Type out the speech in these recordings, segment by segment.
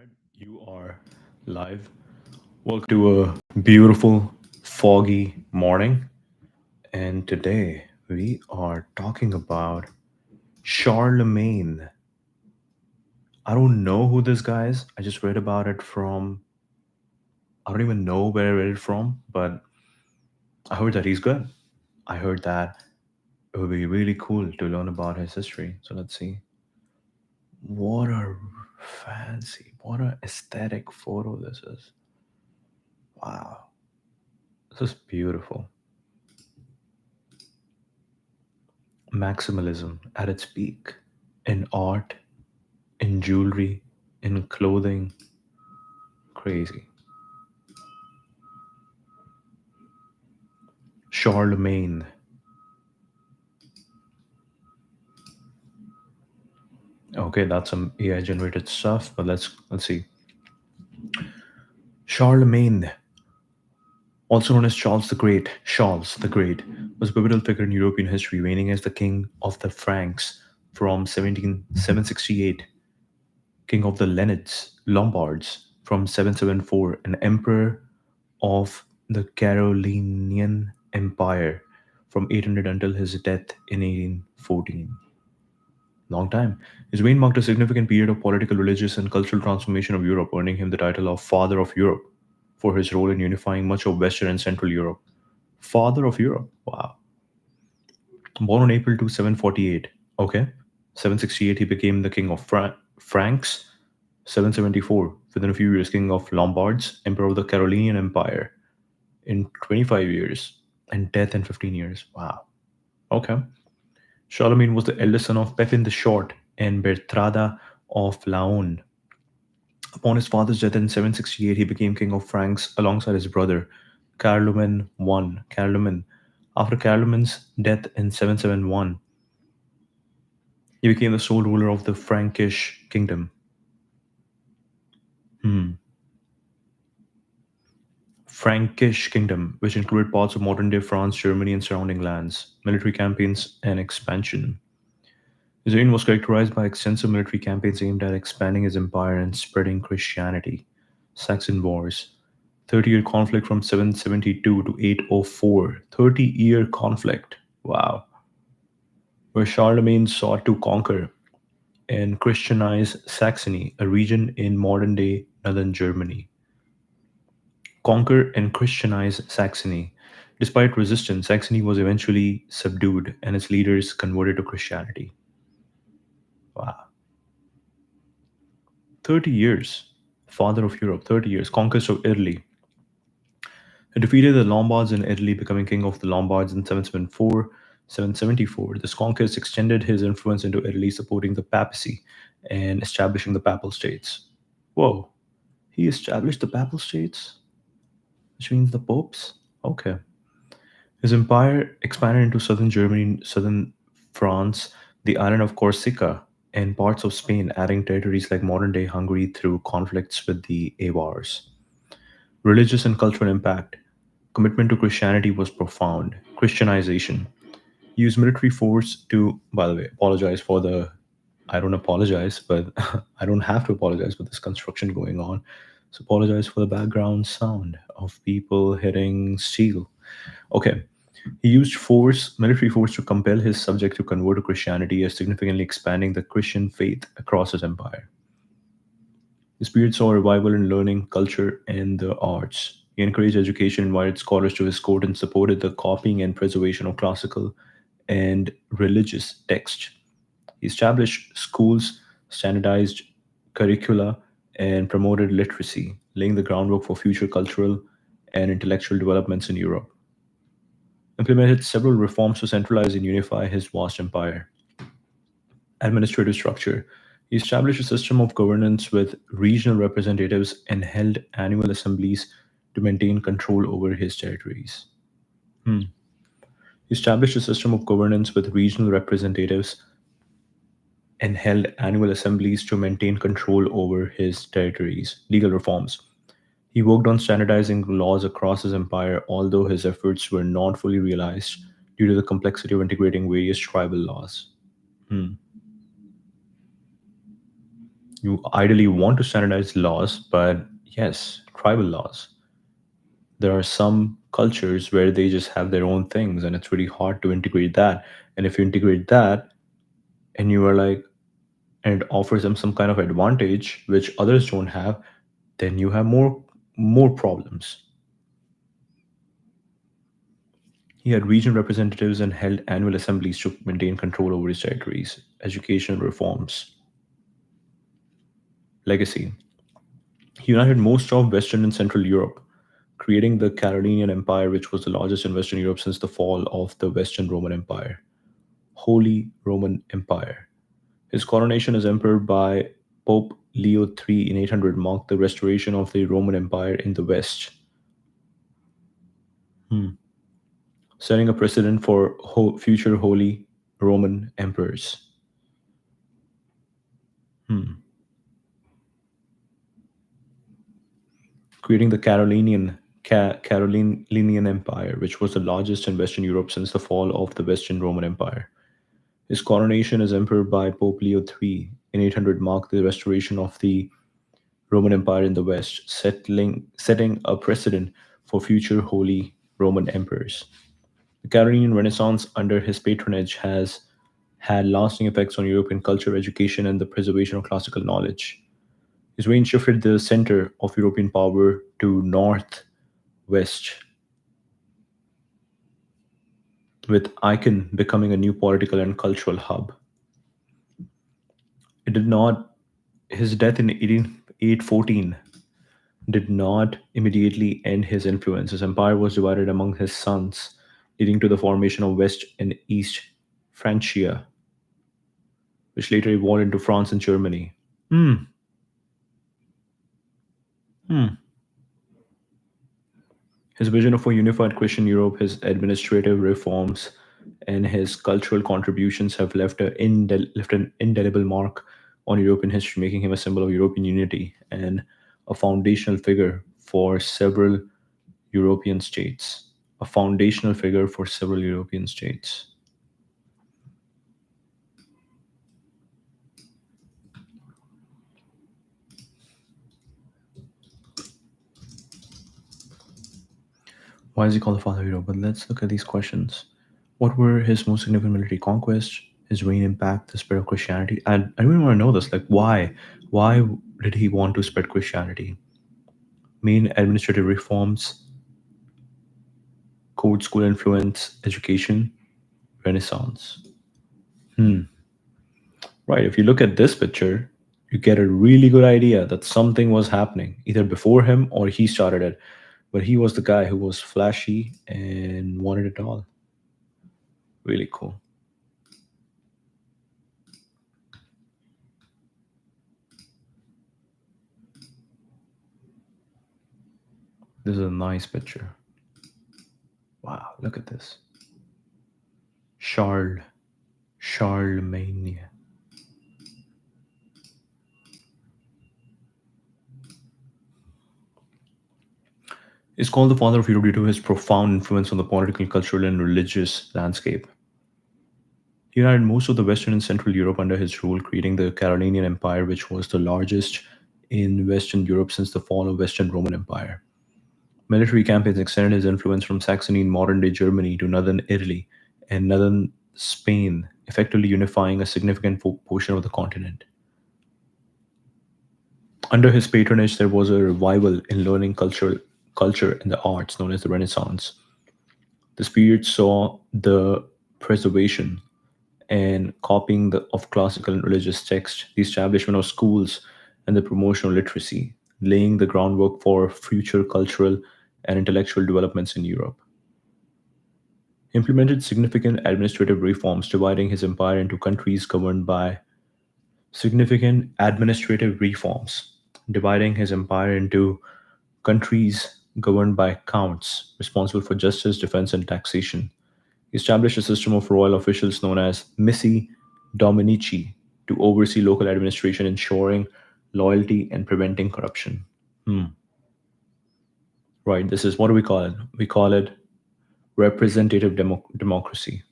right, you are live. Welcome to a beautiful, foggy morning. And today we are talking about Charlemagne. I don't know who this guy is. I just read about it from, I don't even know where I read it from, but I heard that he's good. I heard that it would be really cool to learn about his history. So let's see. What a fancy, what a aesthetic photo this is. Wow, this is beautiful. Maximalism at its peak in art, in jewelry, in clothing. Crazy. Charlemagne. Okay, that's some AI generated stuff, but let's see. Charlemagne, also known as Charles the Great, Charles the Great, was a pivotal figure in European history, reigning as the king of the Franks from 768, king of the Lombards from 774, and emperor of the Carolingian Empire from 800 until his death in 1814. Long time. His reign marked a significant period of political, religious, and cultural transformation of Europe, earning him the title of Father of Europe for his role in unifying much of Western and Central Europe. Father of Europe. Wow. Born on April 2, 748. Okay. 768, he became the king of Franks. 774, within a few years, king of Lombards, emperor of the Carolingian Empire in 25 years, and death in 15 years. Wow. Okay. Charlemagne was the eldest son of Pepin the Short and Bertrada of Laon. Upon his father's death in 768, he became king of Franks alongside his brother, Carloman I. Carloman. After Carloman's death in 771, he became the sole ruler of the Frankish kingdom. Hmm. Frankish kingdom, which included parts of modern-day France, Germany, and surrounding lands, military campaigns, and expansion. His reign was characterized by extensive military campaigns aimed at expanding his empire and spreading Christianity. Saxon Wars, 30-year conflict from 772 to 804. 30-year conflict. Wow. Where Charlemagne sought to conquer and Christianize Saxony, a region in modern day northern Germany. Conquer and Christianize Saxony. Despite resistance, Saxony was eventually subdued and its leaders converted to Christianity. Wow. 30 years. Father of Europe, 30 years. Conquest of Italy. He defeated the Lombards in Italy, becoming king of the Lombards in 774. 774. This conquest extended his influence into Italy, supporting the papacy and establishing the papal states. Whoa. He established the papal states, which means the popes? Okay. His empire expanded into southern Germany, southern France, the island of Corsica, and parts of Spain, adding territories like modern day Hungary through conflicts with the Avars. Religious and cultural impact. Commitment to Christianity was profound. Christianization. Used military force to, by the way, apologize for the, I don't apologize, but I don't have to apologize for this construction going on. So apologize for the background sound of people hitting steel. Okay. He used force, military force, to compel his subjects to convert to Christianity, significantly expanding the Christian faith across his empire. His period saw a revival in learning, culture, and the arts. He encouraged education, invited scholars to his court, and supported the copying and preservation of classical and religious texts. He established schools, standardized curricula, and promoted literacy, laying the groundwork for future cultural and intellectual developments in Europe. Implemented several reforms to centralize and unify his vast empire. Administrative structure. He established a system of governance with regional representatives and held annual assemblies to maintain control over his territories. Hmm. He established a system of governance with regional representatives and held annual assemblies to maintain control over his territories. Legal reforms. He worked on standardizing laws across his empire, although his efforts were not fully realized due to the complexity of integrating various tribal laws. Hmm. You ideally want to standardize laws, but yes, tribal laws. There are some cultures where they just have their own things, and it's really hard to integrate that. And if you integrate that, and you are like, and it offers them some kind of advantage which others don't have, then you have more problems. He had regional representatives and held annual assemblies to maintain control over his territories. Educational reforms. Legacy. He united most of Western and Central Europe, creating the Carolingian Empire, which was the largest in Western Europe since the fall of the Western Roman Empire. Holy Roman Empire. His coronation as emperor by Pope Leo III in 800 marked the restoration of the Roman Empire in the West, setting a precedent for future Holy Roman emperors. Hmm. Creating the Carolingian Empire, which was the largest in Western Europe since the fall of the Western Roman Empire. His coronation as emperor by Pope Leo III in 800 marked the restoration of the Roman Empire in the West, setting a precedent for future Holy Roman emperors. The Carolingian Renaissance, under his patronage, has had lasting effects on European culture, education, and the preservation of classical knowledge. His reign shifted the center of European power to northwest, with Aachen becoming a new political and cultural hub. It did not. His death in 814 did not immediately end his influence. His empire was divided among his sons, leading to the formation of West and East Francia, which later evolved into France and Germany. Hmm. Hmm. His vision of a unified Christian Europe, his administrative reforms, and his cultural contributions have left an indelible mark on European history, making him a symbol of European unity and a foundational figure for several European states. A foundational figure for several European states. Why is he called the father of Europe? But let's look at these questions. What were his most significant military conquests? His reign impact, the spread of Christianity? I really want to know this. Like, why? Why did he want to spread Christianity? Main administrative reforms, court school influence, education, Renaissance. Hmm. Right. If you look at this picture, you get a really good idea that something was happening either before him or he started it. But he was the guy who was flashy and wanted it all. Really cool. This is a nice picture. Wow, look at this. Charles, Charlemagne. Is called the father of Europe due to his profound influence on the political, cultural, and religious landscape. He united most of the Western and Central Europe under his rule, creating the Carolingian Empire, which was the largest in Western Europe since the fall of Western Roman Empire. Military campaigns extended his influence from Saxony in modern-day Germany to northern Italy and northern Spain, effectively unifying a significant portion of the continent. Under his patronage, there was a revival in learning, culture, and the arts known as the Renaissance. This period saw the preservation and copying of classical and religious texts, the establishment of schools, and the promotion of literacy, laying the groundwork for future cultural and intellectual developments in Europe. He implemented significant administrative reforms, dividing his empire into countries governed by significant administrative reforms, dividing his empire into countries governed by counts responsible for justice, defense, and taxation. He established a system of royal officials known as missi dominici to oversee local administration, ensuring loyalty and preventing corruption. Hmm. Right, this is what do we call it? We call it representative democracy.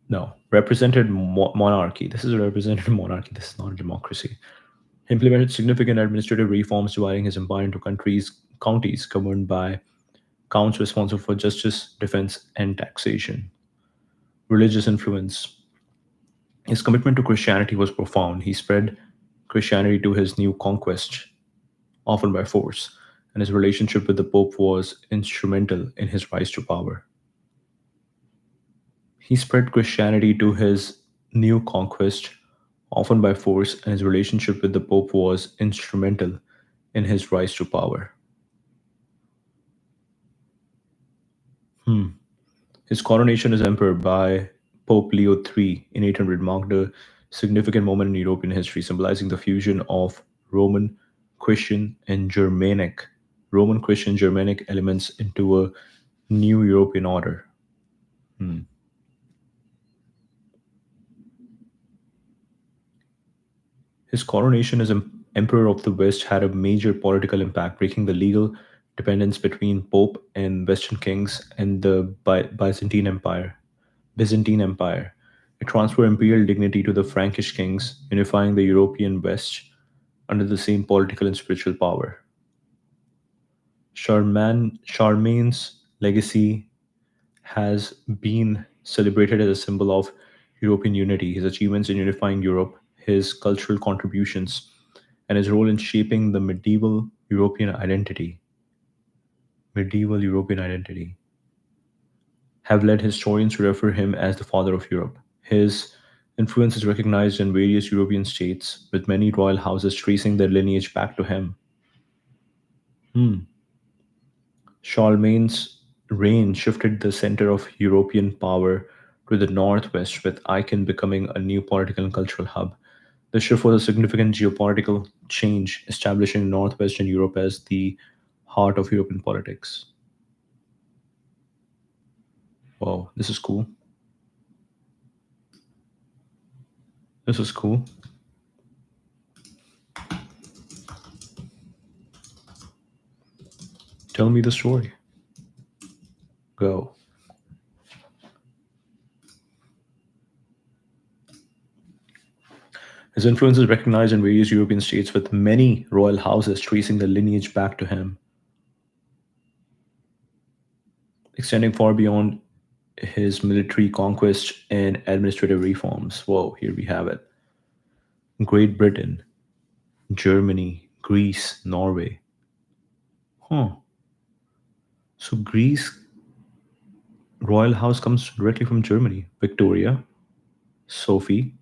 No, represented monarchy. This is a representative monarchy. This is not a democracy. He implemented significant administrative reforms, dividing his empire into counties governed by counts responsible for justice, defense, and taxation. Religious influence. His commitment to Christianity was profound. He spread Christianity to his new conquest, often by force, and his relationship with the Pope was instrumental in his rise to power. He spread Christianity to his new conquest, often by force, and his relationship with the Pope was instrumental in his rise to power. Hmm. His coronation as emperor by Pope Leo III in 800 marked a significant moment in European history, symbolizing the fusion of Roman, Christian, and Germanic elements into a new European order. Hmm. His coronation as Emperor of the West had a major political impact, breaking the legal dependence between Pope and Western kings and the Byzantine Empire. It transferred imperial dignity to the Frankish kings, unifying the European West under the same political and spiritual power. Charlemagne's legacy has been celebrated as a symbol of European unity. His achievements in unifying Europe, his cultural contributions, and his role in shaping the medieval European identity, have led historians to refer him as the father of Europe. His influence is recognized in various European states, with many royal houses tracing their lineage back to him. Hmm. Charlemagne's reign shifted the center of European power to the northwest, with Aachen becoming a new political and cultural hub. The shift was a significant geopolitical change, establishing northwestern Europe as the heart of European politics. Wow, this is cool. This is cool. Tell me the story. Go. His influence is recognized in various European states, with many royal houses tracing their lineage back to him, extending far beyond his military conquest and administrative reforms. Whoa, here we have it. Great Britain, Germany, Greece, Norway. Huh. So Greece royal house comes directly from Germany. Victoria, Sophie,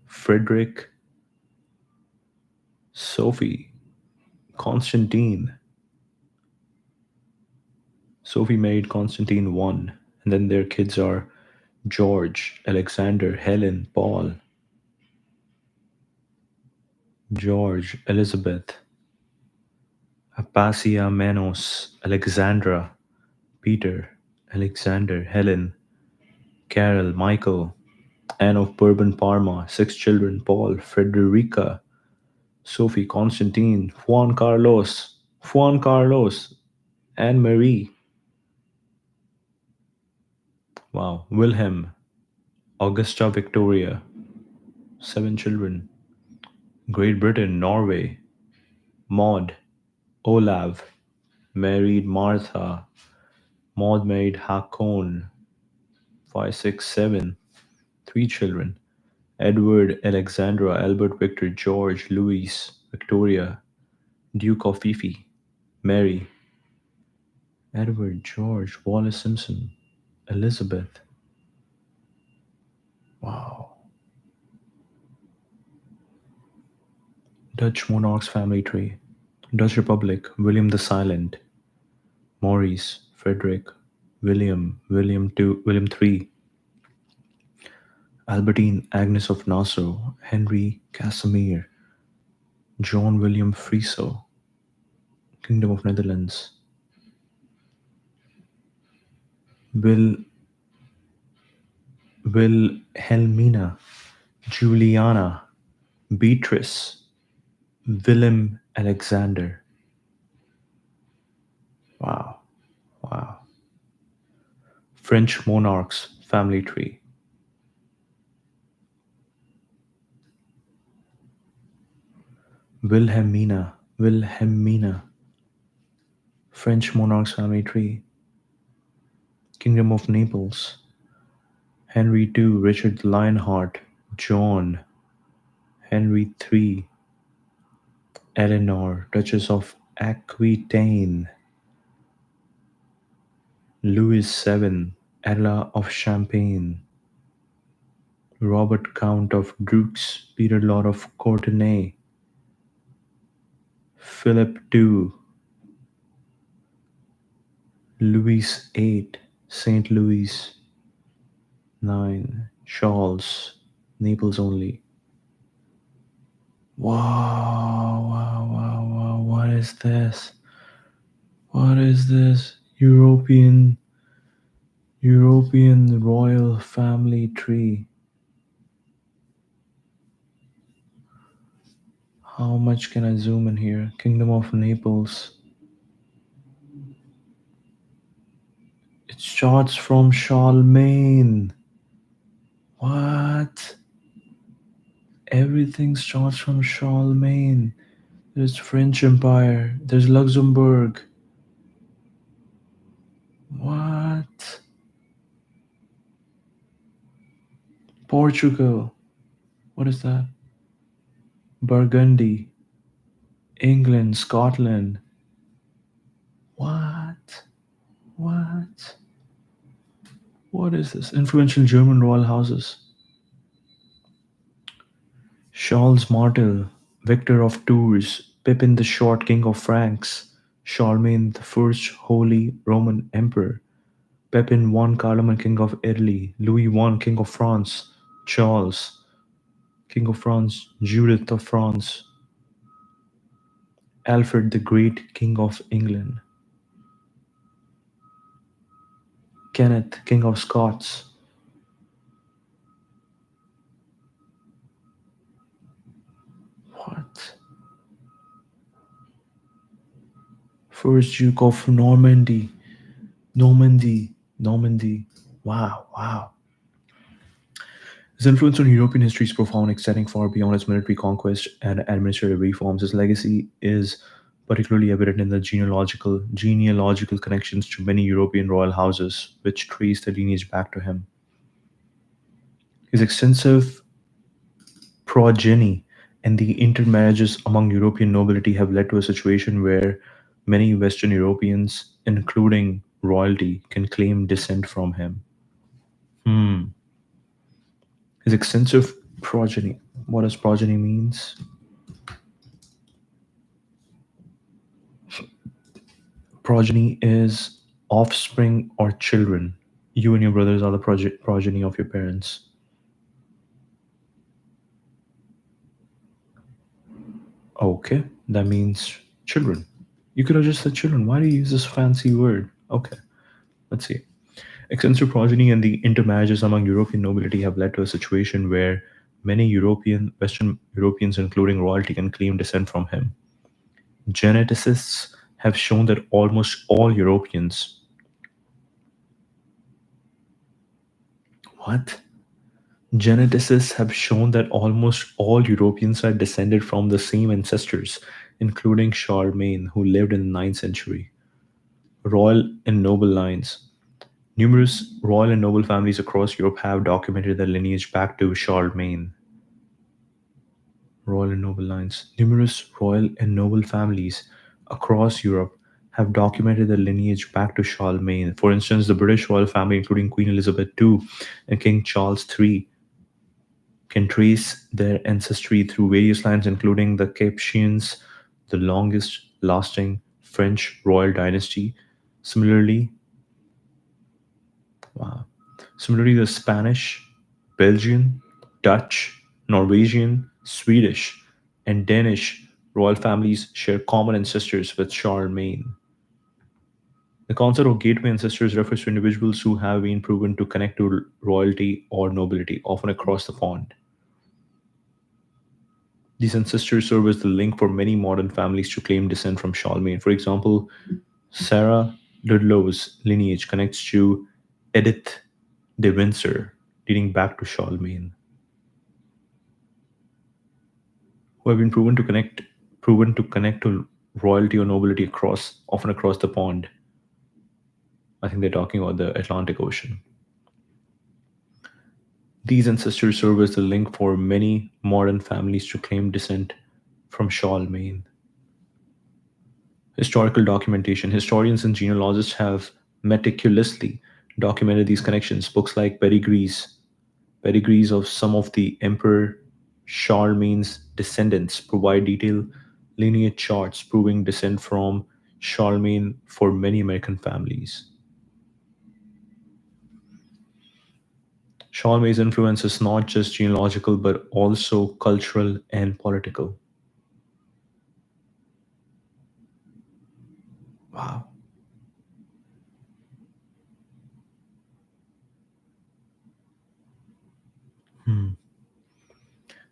Frederick, Sophie, Constantine. Sophie married Constantine I, and then their kids are George, Alexander, Helen, Paul, George, Elizabeth, Appasia, Manos, Alexandra, Peter, Alexander, Helen, Carol, Michael, Anne of Bourbon Parma, six children, Paul, Frederica, Sophie, Constantine, Juan Carlos, Anne Marie, wow, Wilhelm, Augusta Victoria, seven children, Great Britain, Norway, Maud, Olav, married Martha, Maud married Hakon, 567, three children, Edward, Alexandra, Albert, Victor, George, Louis, Victoria, Duke of Fife, Mary, Edward, George, Wallace Simpson, Elizabeth. Wow. Dutch monarchs family tree. Dutch Republic, William the Silent, Maurice, Frederick, William II, William III, Albertine Agnes of Nassau, Henry Casimir, John William Friso, Kingdom of Netherlands, Will Wilhelmina, Juliana, Beatrice, Willem Alexander. Wow, wow. French monarchs family tree. Wilhelmina, French monarchs family tree. Kingdom of Naples, Henry II, Richard the Lionheart, John, Henry III, Eleanor, Duchess of Aquitaine, Louis VII, Ella of Champagne, Robert Count of Dreux, Peter Lord of Courtenay, Philip II, Louis VIII, Saint Louis IX, Charles, Naples only. Wow, wow, wow, wow, what is this? What is this? European royal family tree. How much can I zoom in here? Kingdom of Naples. It starts from Charlemagne. What? Everything starts from Charlemagne. There's French Empire. There's Luxembourg. What? Portugal. What is that? Burgundy. England. Scotland. What? What? What is this? Influential German royal houses. Charles Martel, Victor of Tours, Pippin the Short, King of Franks, Charlemagne the First, Holy Roman Emperor, Pepin I, Carloman, King of Italy, Louis I, King of France, Charles, King of France, Judith of France, Alfred the Great, King of England, Kenneth, King of Scots, what? First Duke of Normandy. Wow, wow. His influence on European history is profound, extending far beyond his military conquest and administrative reforms. His legacy is particularly evident in the genealogical connections to many European royal houses, which trace their lineage back to him. His extensive progeny and the intermarriages among European nobility have led to a situation where many Western Europeans, including royalty, can claim descent from him. Hmm. His extensive progeny. What does progeny means? Progeny is offspring or children. You and your brothers are the progeny of your parents. Okay, that means children. You could have just said children. Why do you use this fancy word? Okay, let's see. Extensive progeny and the intermarriages among European nobility have led to a situation where many Western Europeans, including royalty, can claim descent from him. Geneticists have shown that almost all Europeans. What? Geneticists have shown that almost all Europeans are descended from the same ancestors, including Charlemagne, who lived in the ninth century. Royal and noble lines. Numerous royal and noble families across Europe have documented their lineage back to Charlemagne. Royal and noble lines. Numerous royal and noble families across Europe have documented their lineage back to Charlemagne. For instance, the British royal family, including Queen Elizabeth II and King Charles III, can trace their ancestry through various lines, including the Capetians, the longest lasting French royal dynasty. Similarly, wow. Similarly, the Spanish, Belgian, Dutch, Norwegian, Swedish, and Danish royal families share common ancestors with Charlemagne. The concept of gateway ancestors refers to individuals who have been proven to connect to royalty or nobility, often across the pond. These ancestors serve as the link for many modern families to claim descent from Charlemagne. For example, Sarah Ludlow's lineage connects to Edith de Windsor, dating back to Charlemagne, who have been proven to connect to royalty or nobility often across the pond. I think they're talking about the Atlantic Ocean. These ancestors serve as the link for many modern families to claim descent from Charlemagne. Historical documentation. Historians and genealogists have meticulously documented these connections. Books like pedigrees of some of the Emperor Charlemagne's descendants provide detailed lineage charts proving descent from Charlemagne for many American families. Charlemagne's influence is not just genealogical but also cultural and political. Wow. Hmm.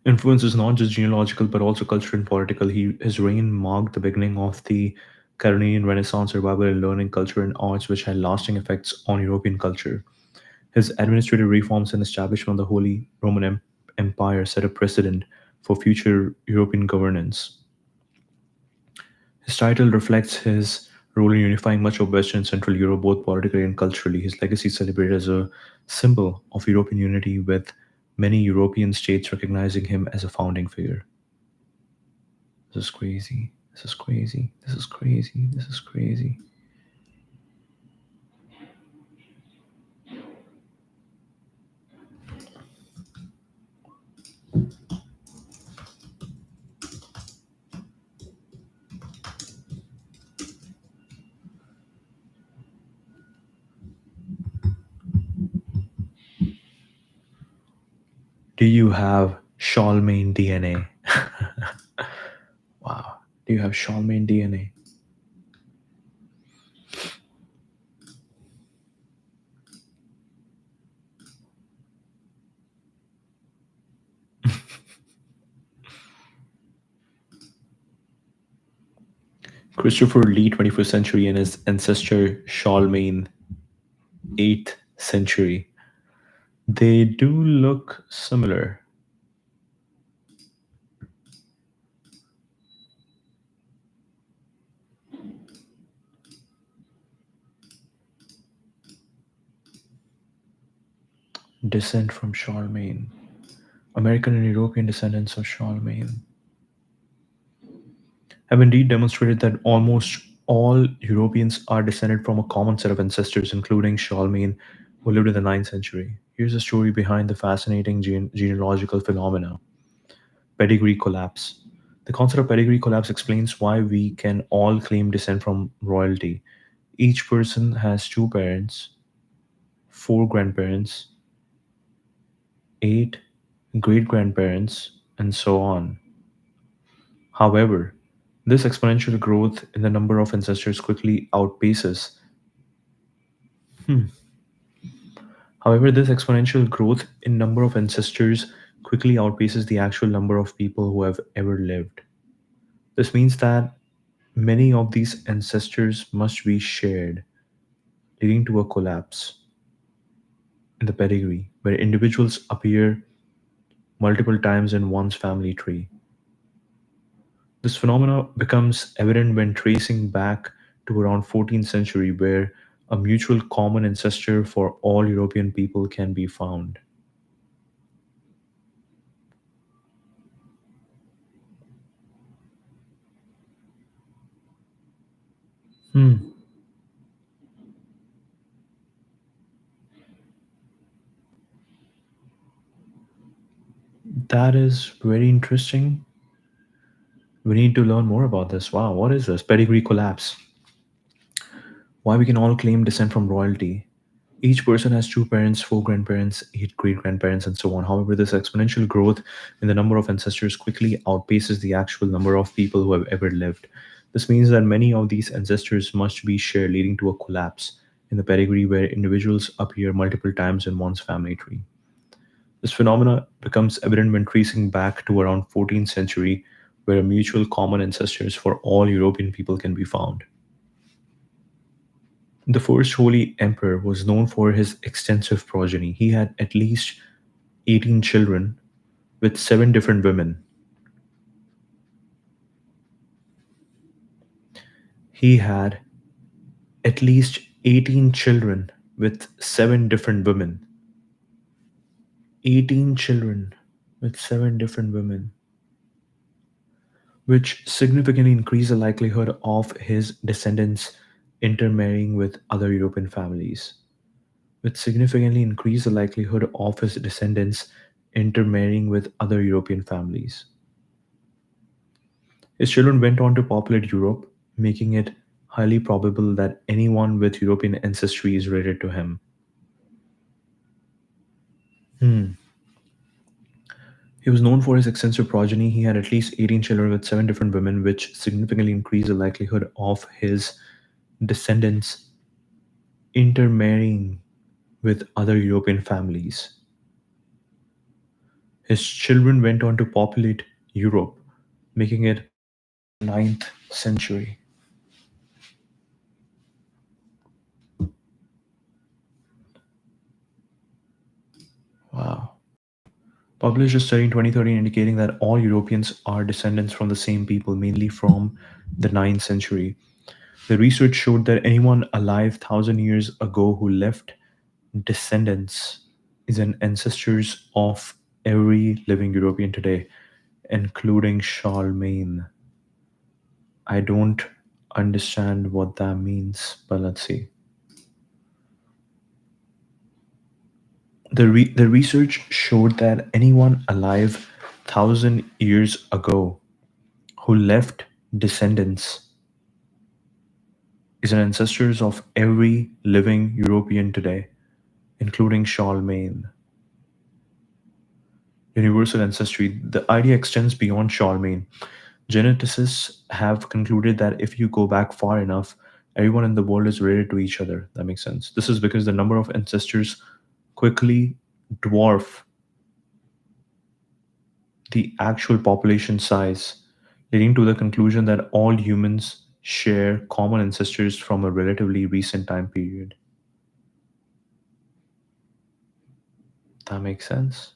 Influence is not just genealogical but also cultural and political. His reign marked the beginning of the Carolinian Renaissance revival in learning, culture, and arts, which had lasting effects on European culture. His administrative reforms and establishment of the Holy Roman Empire set a precedent for future European governance. His title reflects his role in unifying much of Western and Central Europe, both politically and culturally. His legacy is celebrated as a symbol of European unity, with many European states recognizing him as a founding figure. This is crazy. This is crazy. This is crazy. This is crazy. Do you have Charlemagne DNA? Wow. Do you have Charlemagne DNA? Christopher Lee, 21st century, and his ancestor Charlemagne, 8th century. They do look similar. Descent from Charlemagne. American and European descendants of Charlemagne have indeed demonstrated that almost all Europeans are descended from a common set of ancestors, including Charlemagne, who lived in the 9th century. Here's a story behind the fascinating genealogical phenomena: pedigree collapse. The concept of pedigree collapse explains why we can all claim descent from royalty. Each person has two parents, four grandparents, eight great grandparents, and so on. However, this exponential growth in the number of ancestors quickly outpaces. Hmm. However, this exponential growth in number of ancestors quickly outpaces the actual number of people who have ever lived. This means that many of these ancestors must be shared, leading to a collapse in the pedigree, where individuals appear multiple times in one's family tree. This phenomena becomes evident when tracing back to around 14th century, where a mutual common ancestor for all European people can be found. Hmm. That is very interesting. We need to learn more about this. Wow, what is this? Pedigree collapse. Why we can all claim descent from royalty. Each person has two parents, four grandparents, eight great grandparents, and so on. However, this exponential growth in the number of ancestors quickly outpaces the actual number of people who have ever lived. This means that many of these ancestors must be shared, leading to a collapse in the pedigree where individuals appear multiple times in one's family tree. This phenomena becomes evident when tracing back to around 14th century, where a mutual common ancestors for all European people can be found. The first Holy Emperor was known for his extensive progeny. He had at least 18 children with seven different women. He had at least 18 children with seven different women. 18 children with seven different women, which significantly increased the likelihood of his descendants intermarrying with other European families. Which significantly increased the likelihood of his descendants intermarrying with other European families. His children went on to populate Europe, making it highly probable that anyone with European ancestry is related to him. Hmm. He was known for his extensive progeny. He had at least 18 children with seven different women, which significantly increased the likelihood of his descendants intermarrying with other European families. His children went on to populate Europe, making it ninth century. Wow. Published a study in 2013 indicating that all Europeans are descendants from the same people, mainly from the ninth century. The research showed that anyone alive 1,000 years ago who left descendants is an ancestors of every living European today, including Charlemagne. I don't understand what that means, but let's see. The research showed that anyone alive 1,000 years ago who left descendants is an ancestors of every living European today, including Charlemagne. Universal ancestry. The idea extends beyond Charlemagne. Geneticists have concluded that if you go back far enough, everyone in the world is related to each other. That makes sense. This is because the number of ancestors quickly dwarf the actual population size, leading to the conclusion that all humans share common ancestors from a relatively recent time period. That makes sense.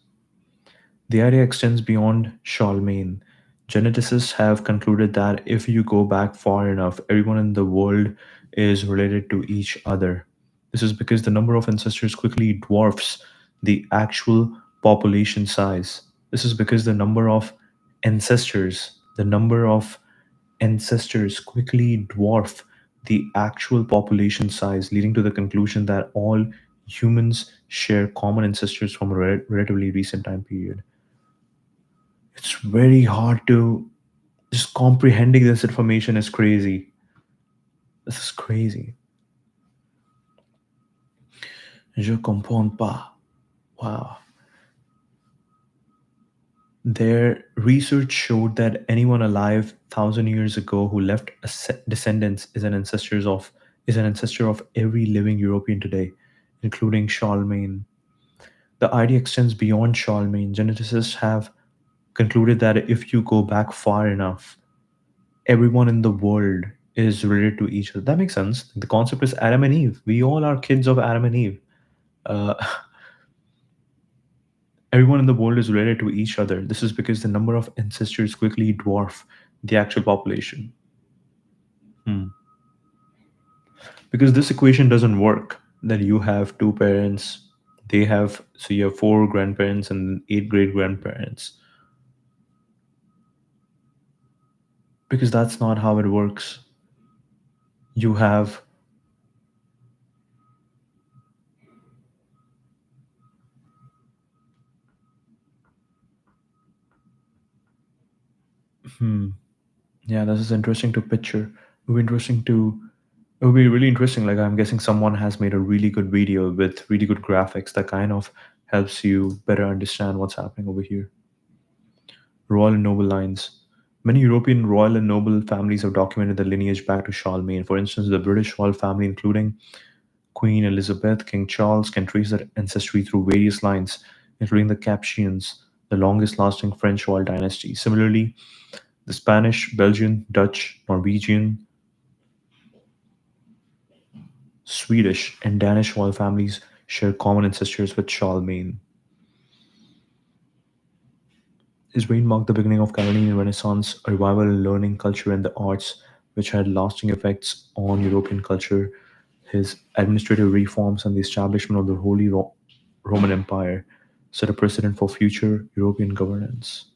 The idea extends beyond Charlemagne. Geneticists have concluded that if you go back far enough, everyone in the world is related to each other. This is because the number of ancestors quickly dwarfs the actual population size. This is because the number of ancestors quickly dwarf the actual population size, leading to the conclusion that all humans share common ancestors from a relatively recent time period. It's very hard to just comprehending this information is crazy. This is crazy. Je comprends pas. Wow. Their research showed that anyone alive 1,000 years ago who left descendants is an ancestor of every living European today, including Charlemagne. The idea extends beyond Charlemagne. Geneticists have concluded that if you go back far enough, everyone in the world is related to each other. That makes sense. The concept is Adam and Eve. We all are kids of Adam and Eve. Uh, everyone in the world is related to each other. This is because the number of ancestors quickly dwarf the actual population. Hmm. Because this equation doesn't work. That you have two parents, they have so you have four grandparents and eight great grandparents. Because that's not how it works. You have hmm. Yeah, this is interesting to picture. It would be interesting to. It would be really interesting. Like I'm guessing someone has made a really good video with really good graphics that kind of helps you better understand what's happening over here. Royal and noble lines. Many European royal and noble families have documented their lineage back to Charlemagne. For instance, the British royal family, including Queen Elizabeth, King Charles, can trace their ancestry through various lines, including the Capetians, the longest lasting French royal dynasty. Similarly, the Spanish, Belgian, Dutch, Norwegian, Swedish and Danish royal families share common ancestors with Charlemagne. His reign marked the beginning of Carolingian Renaissance, a revival in learning, culture, and the arts, which had lasting effects on European culture. His administrative reforms and the establishment of the Roman Empire set a precedent for future European governance.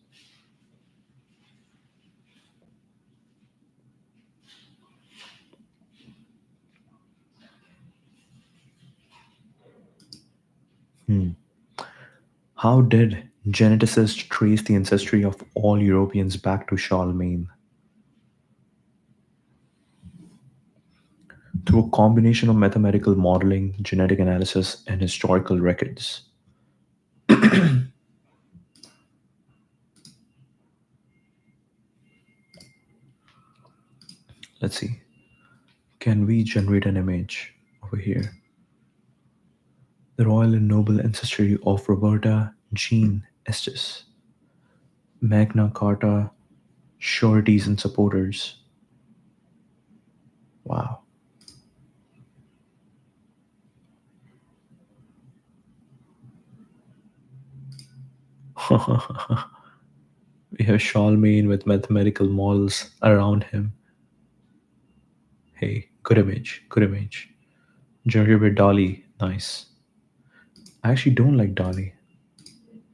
How did geneticists trace the ancestry of all Europeans back to Charlemagne? Through a combination of mathematical modeling, genetic analysis, and historical records. Let's see. Can we generate an image over here? The royal and noble ancestry of Roberta Jean Estes. Magna Carta sureties and supporters. Wow. We have Charlemagne with mathematical models around him. Hey, good image, good image. Generated by Dali, nice. I actually don't like Dali.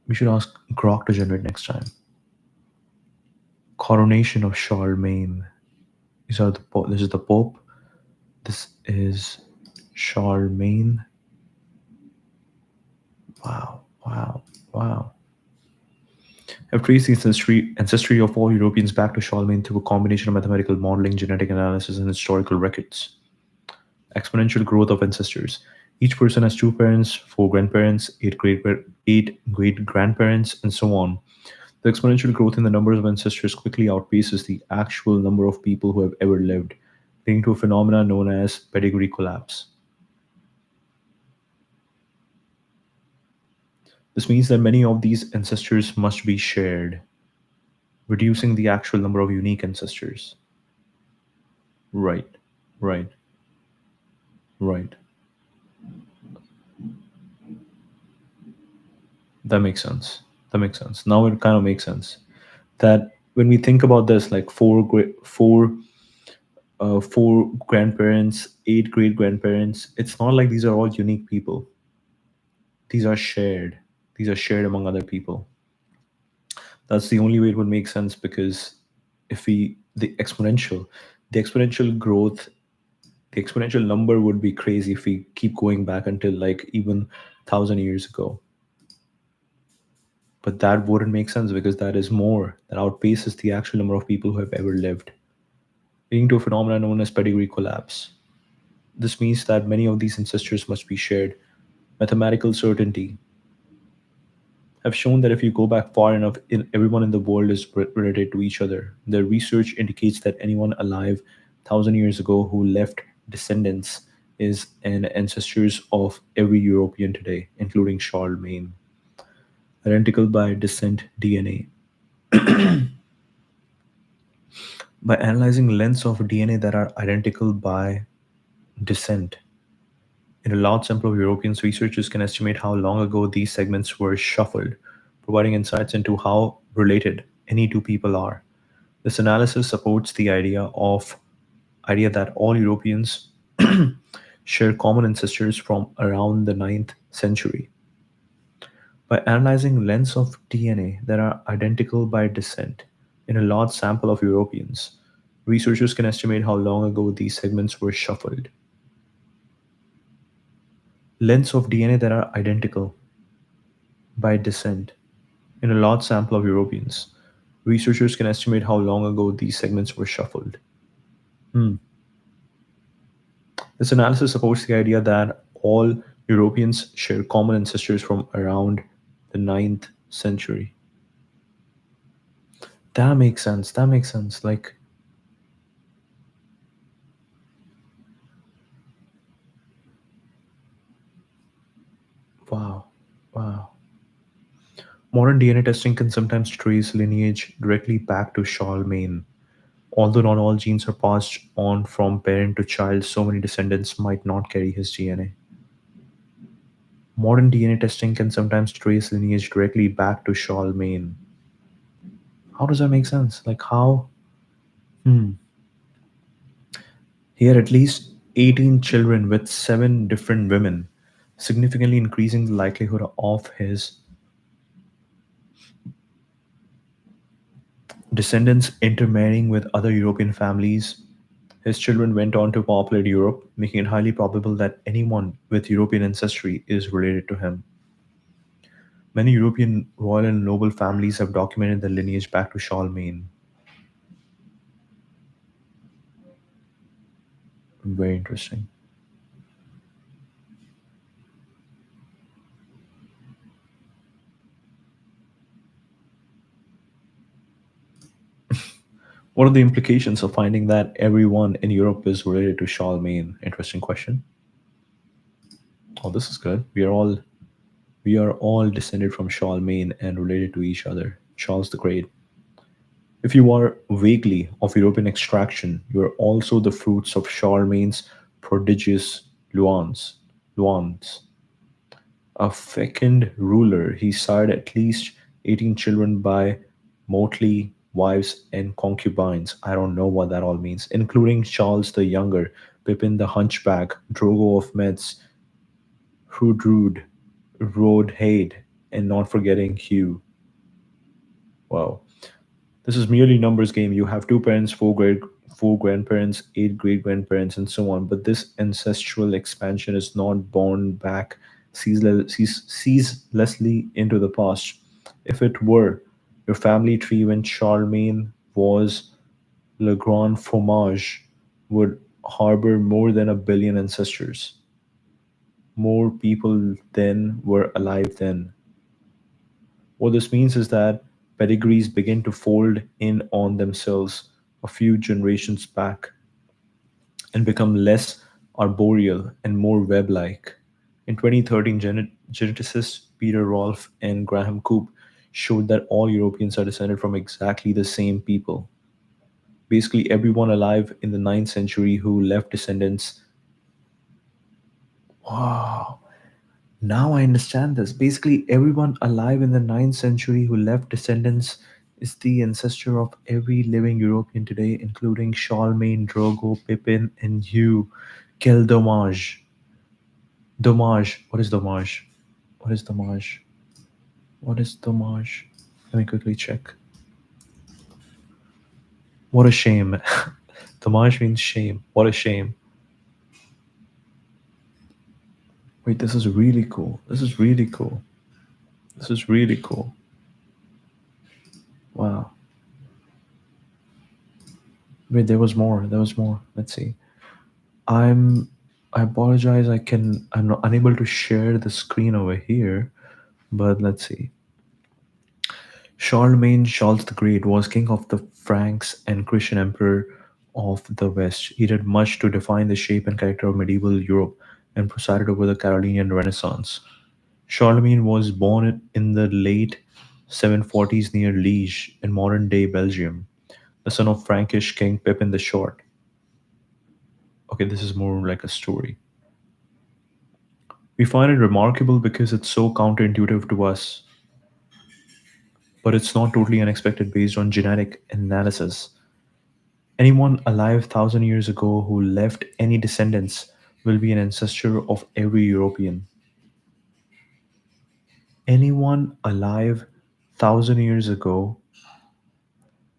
We should ask Grok to generate next time. Coronation of Charlemagne. This is the Pope. This is Charlemagne. Wow, wow, wow. Have traced the ancestry of all Europeans back to Charlemagne through a combination of mathematical modeling, genetic analysis, and historical records. Exponential growth of ancestors. Each person has two parents, four grandparents, eight great grandparents, and so on. The exponential growth in the numbers of ancestors quickly outpaces the actual number of people who have ever lived, leading to a phenomenon known as pedigree collapse. This means that many of these ancestors must be shared, reducing the actual number of unique ancestors. Right, right, right. That makes sense. That makes sense. Now it kind of makes sense that when we think about this, like four grandparents, eight great grandparents, it's not like these are all unique people. These are shared. These are shared among other people. That's the only way it would make sense because if we the exponential growth, the exponential number would be crazy if we keep going back until like even 1,000 years ago. But that wouldn't make sense because that is more that outpaces the actual number of people who have ever lived, leading to a phenomenon known as pedigree collapse. This means that many of these ancestors must be shared. Mathematical certainty have shown that if you go back far enough, everyone in the world is related to each other. The research indicates that anyone alive 1,000 years ago who left descendants is an ancestors of every European today, including Charlemagne. Identical by descent DNA. By analyzing lengths of DNA that are identical by descent, in a large sample of Europeans, researchers can estimate how long ago these segments were shuffled, providing insights into how related any two people are. This analysis supports the idea that all Europeans share common ancestors from around the 9th century. By analyzing lengths of DNA that are identical by descent in a large sample of Europeans, researchers can estimate how long ago these segments were shuffled. Lengths of DNA that are identical by descent in a large sample of Europeans, researchers can estimate how long ago these segments were shuffled. Hmm. This analysis supports the idea that all Europeans share common ancestors from around the 9th century. That makes sense. That makes sense. Like, wow, wow. Modern DNA testing can sometimes trace lineage directly back to Charlemagne. Although not all genes are passed on from parent to child, so many descendants might not carry his DNA. Modern DNA testing can sometimes trace lineage directly back to Charlemagne. How does that make sense? Like how? Hmm. He had at least 18 children with 7 different women, significantly increasing the likelihood of his descendants intermarrying with other European families. His children went on to populate Europe, making it highly probable that anyone with European ancestry is related to him. Many European royal and noble families have documented their lineage back to Charlemagne. Very interesting. What are the implications of finding that everyone in Europe is related to Charlemagne? Interesting question. Oh, this is good. We are all descended from Charlemagne and related to each other. Charles the Great. If you are vaguely of European extraction, you are also the fruits of Charlemagne's prodigious Luans. A fecund ruler, he sired at least 18 children by motley wives and concubines. I don't know what that all means, including Charles the Younger, Pippin the Hunchback, Drogo of Metz, Hrudrud, Rodhaed, and not forgetting Hugh. Wow. This is merely numbers game. You have two parents, four grandparents, eight great grandparents, and so on. But this ancestral expansion is not borne back ceaselessly into the past. If it were, your family tree when Charlemagne was Le Grand Fromage would harbor more than a billion ancestors. More people than were alive then. What this means is that pedigrees begin to fold in on themselves a few generations back and become less arboreal and more web like. In 2013, geneticists Peter Rolfe and Graham Coop showed that all Europeans are descended from exactly the same people. Basically, everyone alive in the ninth century who left descendants. Wow. Now I understand this. Basically, everyone alive in the ninth century who left descendants is the ancestor of every living European today, including Charlemagne, Drogo, Pippin, and Hugh. Quel dommage. Dommage. What is dommage? What is dommage? What is dommage? Let me quickly check. What a shame. Dommage means shame. What a shame. Wait, this is really cool. This is really cool. This is really cool. Wow. Wait, there was more. There was more. Let's see. I'm I apologize. I'm not unable to share the screen over here, but let's see. Charlemagne Charles the Great was king of the Franks and Christian emperor of the West. He did much to define the shape and character of medieval Europe and presided over the Carolingian Renaissance. Charlemagne was born in the late 740s near Liege in modern-day Belgium, the son of Frankish king Pippin the Short. Okay, this is more like a story. We find it remarkable because it's so counterintuitive to us, but it's not totally unexpected based on genetic analysis. Anyone alive 1,000 years ago who left any descendants will be an ancestor of every European. Anyone alive 1,000 years ago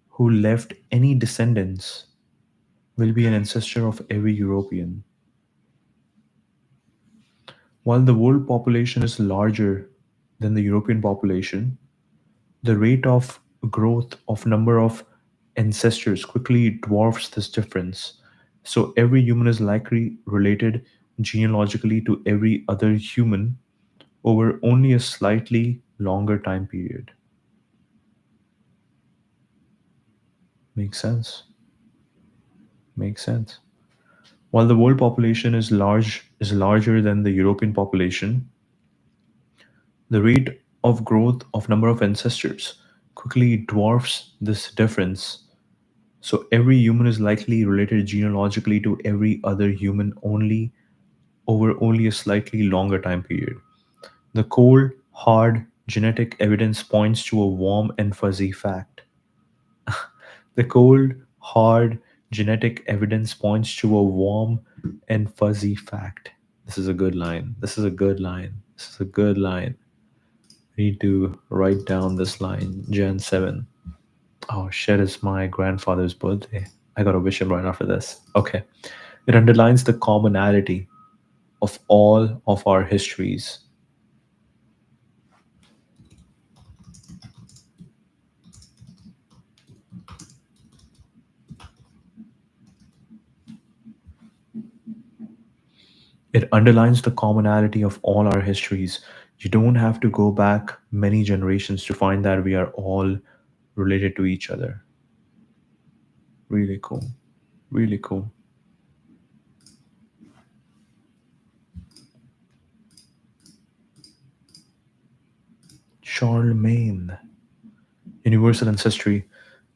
who left any descendants will be an ancestor of every European. While the world population is larger than the European population, the rate of growth of number of ancestors quickly dwarfs this difference. So every human is likely related genealogically to every other human over only a slightly longer time period. Makes sense. Makes sense. While the world population is larger than the European population, the rate of growth of number of ancestors quickly dwarfs this difference. So every human is likely related genealogically to every other human only over only a slightly longer time period. The cold, hard genetic evidence points to a warm and fuzzy fact. The cold, hard genetic evidence points to a warm and fuzzy fact. This is a good line. This is a good line. This is a good line. I need to write down this line. Jan 7. Oh shit, it's my grandfather's birthday. I gotta wish him right after this. Okay. It underlines the commonality of all of our histories. It underlines the commonality of all our histories. You don't have to go back many generations to find that we are all related to each other. Really cool. Really cool. Charlemagne. Universal ancestry.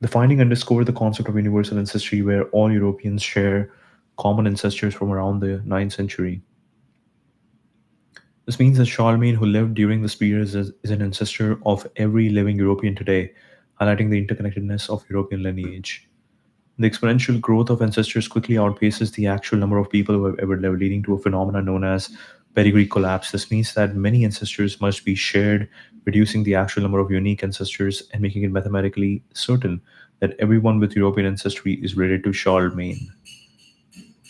The finding underscored the concept of universal ancestry where all Europeans share common ancestors from around the ninth century. This means that Charlemagne, who lived during this period, is an ancestor of every living European today, highlighting the interconnectedness of European lineage. The exponential growth of ancestors quickly outpaces the actual number of people who have ever lived, leading to a phenomenon known as pedigree collapse. This means that many ancestors must be shared, reducing the actual number of unique ancestors and making it mathematically certain that everyone with European ancestry is related to Charlemagne.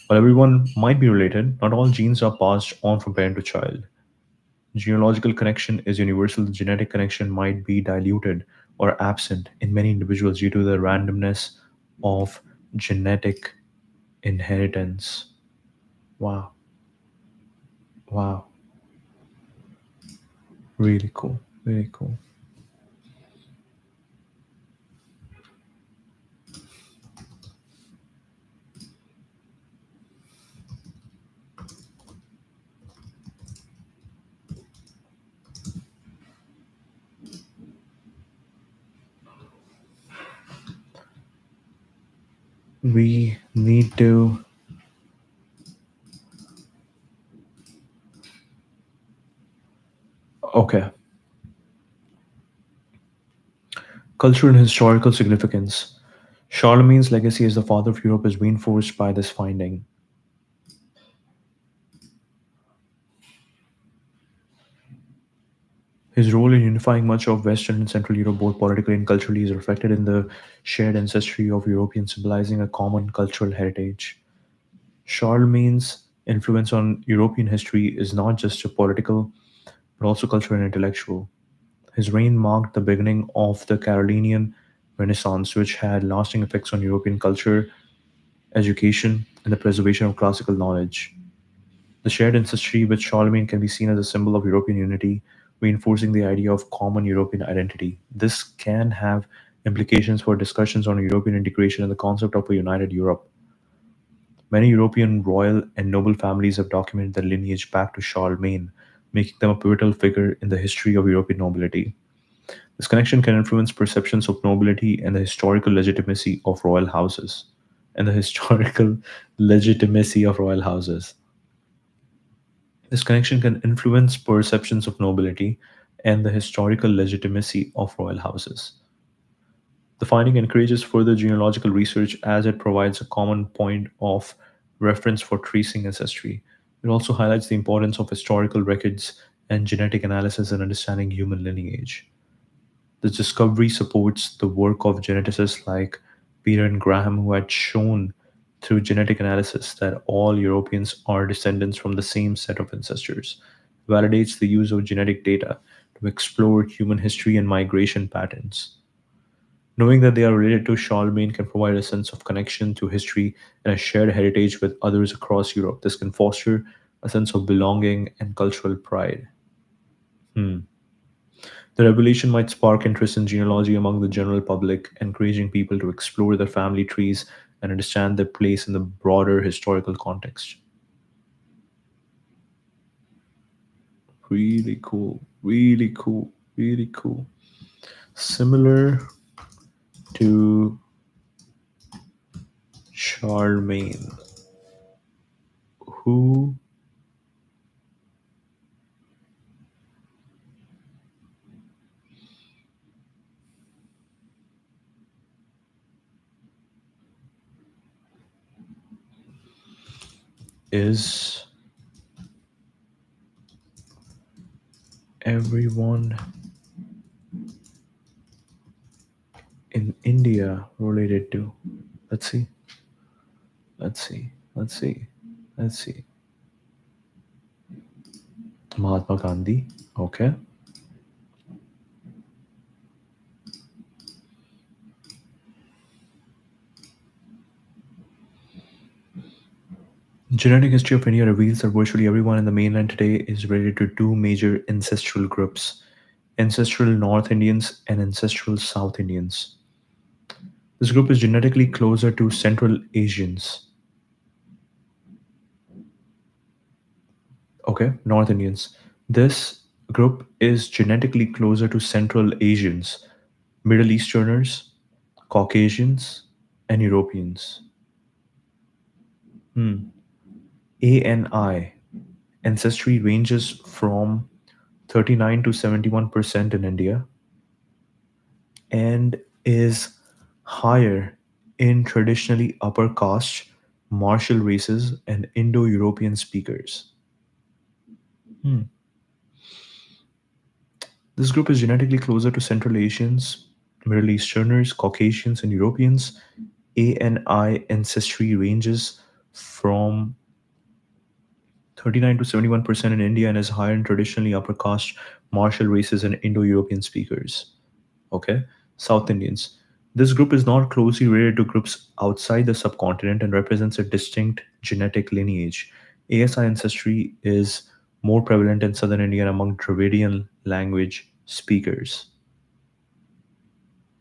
While everyone might be related, not all genes are passed on from parent to child. Genealogical connection is universal. The genetic connection might be diluted or absent in many individuals due to the randomness of genetic inheritance. Wow, wow, really cool, really cool. We need to. Okay, cultural and historical significance. Charlemagne's legacy as the father of Europe is reinforced by this finding. His role in unifying much of Western and Central Europe, both politically and culturally, is reflected in the shared ancestry of Europeans, symbolizing a common cultural heritage. Charlemagne's influence on European history is not just a political, but also cultural and intellectual. His reign marked the beginning of the Carolinian Renaissance, which had lasting effects on European culture, education, and the preservation of classical knowledge. The shared ancestry with Charlemagne can be seen as a symbol of European unity, reinforcing the idea of common European identity. This can have implications for discussions on European integration and the concept of a united Europe. Many European royal and noble families have documented their lineage back to Charlemagne, making them a pivotal figure in the history of European nobility. This connection can influence perceptions of nobility and the historical legitimacy of royal houses. And the historical legitimacy of royal houses. This connection can influence perceptions of nobility and the historical legitimacy of royal houses. The finding encourages further genealogical research as it provides a common point of reference for tracing ancestry. It also highlights the importance of historical records and genetic analysis in understanding human lineage. This discovery supports the work of geneticists like Peter and Graham, who had shown through genetic analysis that all Europeans are descendants from the same set of ancestors. It validates the use of genetic data to explore human history and migration patterns. Knowing that they are related to Charlemagne can provide a sense of connection to history and a shared heritage with others across Europe. This can foster a sense of belonging and cultural pride. Hmm. The revelation might spark interest in genealogy among the general public, encouraging people to explore their family trees and understand their place in the broader historical context. Really cool, really cool, really cool. Similar to Charlemagne. Who is everyone in India related to? Let's see. Let's see. Let's see. Let's see. Mahatma Gandhi. Okay. Genetic history of India reveals that virtually everyone in the mainland today is related to two major ancestral groups: ancestral North Indians and ancestral South Indians. This group is genetically closer to Central Asians. Okay, North Indians. This group is genetically closer to Central Asians, Middle Easterners, Caucasians, and Europeans. Hmm. ANI ancestry ranges from 39 to 71% in India and is higher in traditionally upper caste, martial races, and Indo European speakers. Hmm. This group is genetically closer to Central Asians, Middle Easterners, Caucasians, and Europeans. ANI ancestry ranges from 39 to 71% in India and is higher in traditionally upper caste, martial races, and Indo European speakers. Okay, South Indians. This group is not closely related to groups outside the subcontinent and represents a distinct genetic lineage. ASI ancestry is more prevalent in southern India and among Dravidian language speakers.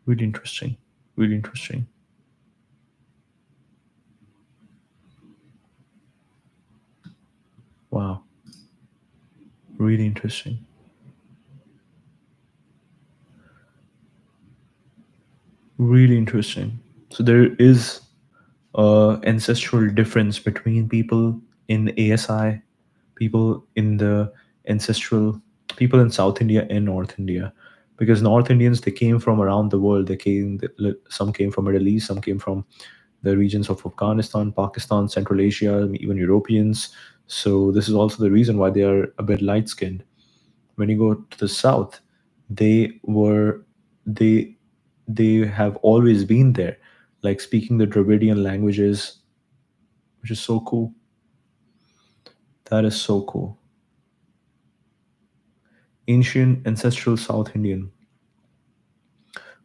Really interesting. Really interesting. Wow. Really interesting. Really interesting. So there is ancestral difference between people in ASI, people in the ancestral, people in South India and North India, because North Indians, they came from around the world. They came, some came from Middle East, some came from the regions of Afghanistan, Pakistan, Central Asia, even Europeans. So this is also the reason why they are a bit light skinned. When you go to the south, they were they they have always been there, like speaking the Dravidian languages, which is so cool. That is so cool. Ancient ancestral South Indian,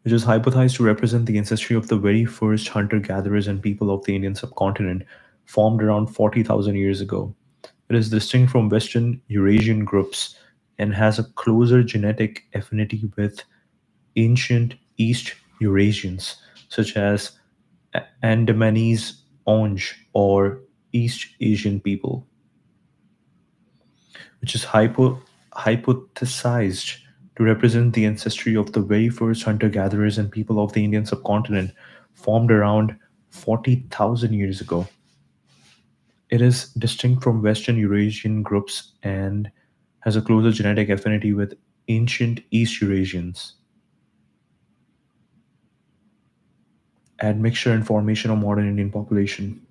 which is hypothesized to represent the ancestry of the very first hunter gatherers and people of the Indian subcontinent, formed around 40,000 years ago. It is distinct from Western Eurasian groups and has a closer genetic affinity with ancient East Eurasians, such as Andamanese Onge or East Asian people, which is hypothesized to represent the ancestry of the very first hunter gatherers and people of the Indian subcontinent, formed around 40,000 years ago. It is distinct from Western Eurasian groups and has a closer genetic affinity with ancient East Eurasians. Admixture and formation of modern Indian population.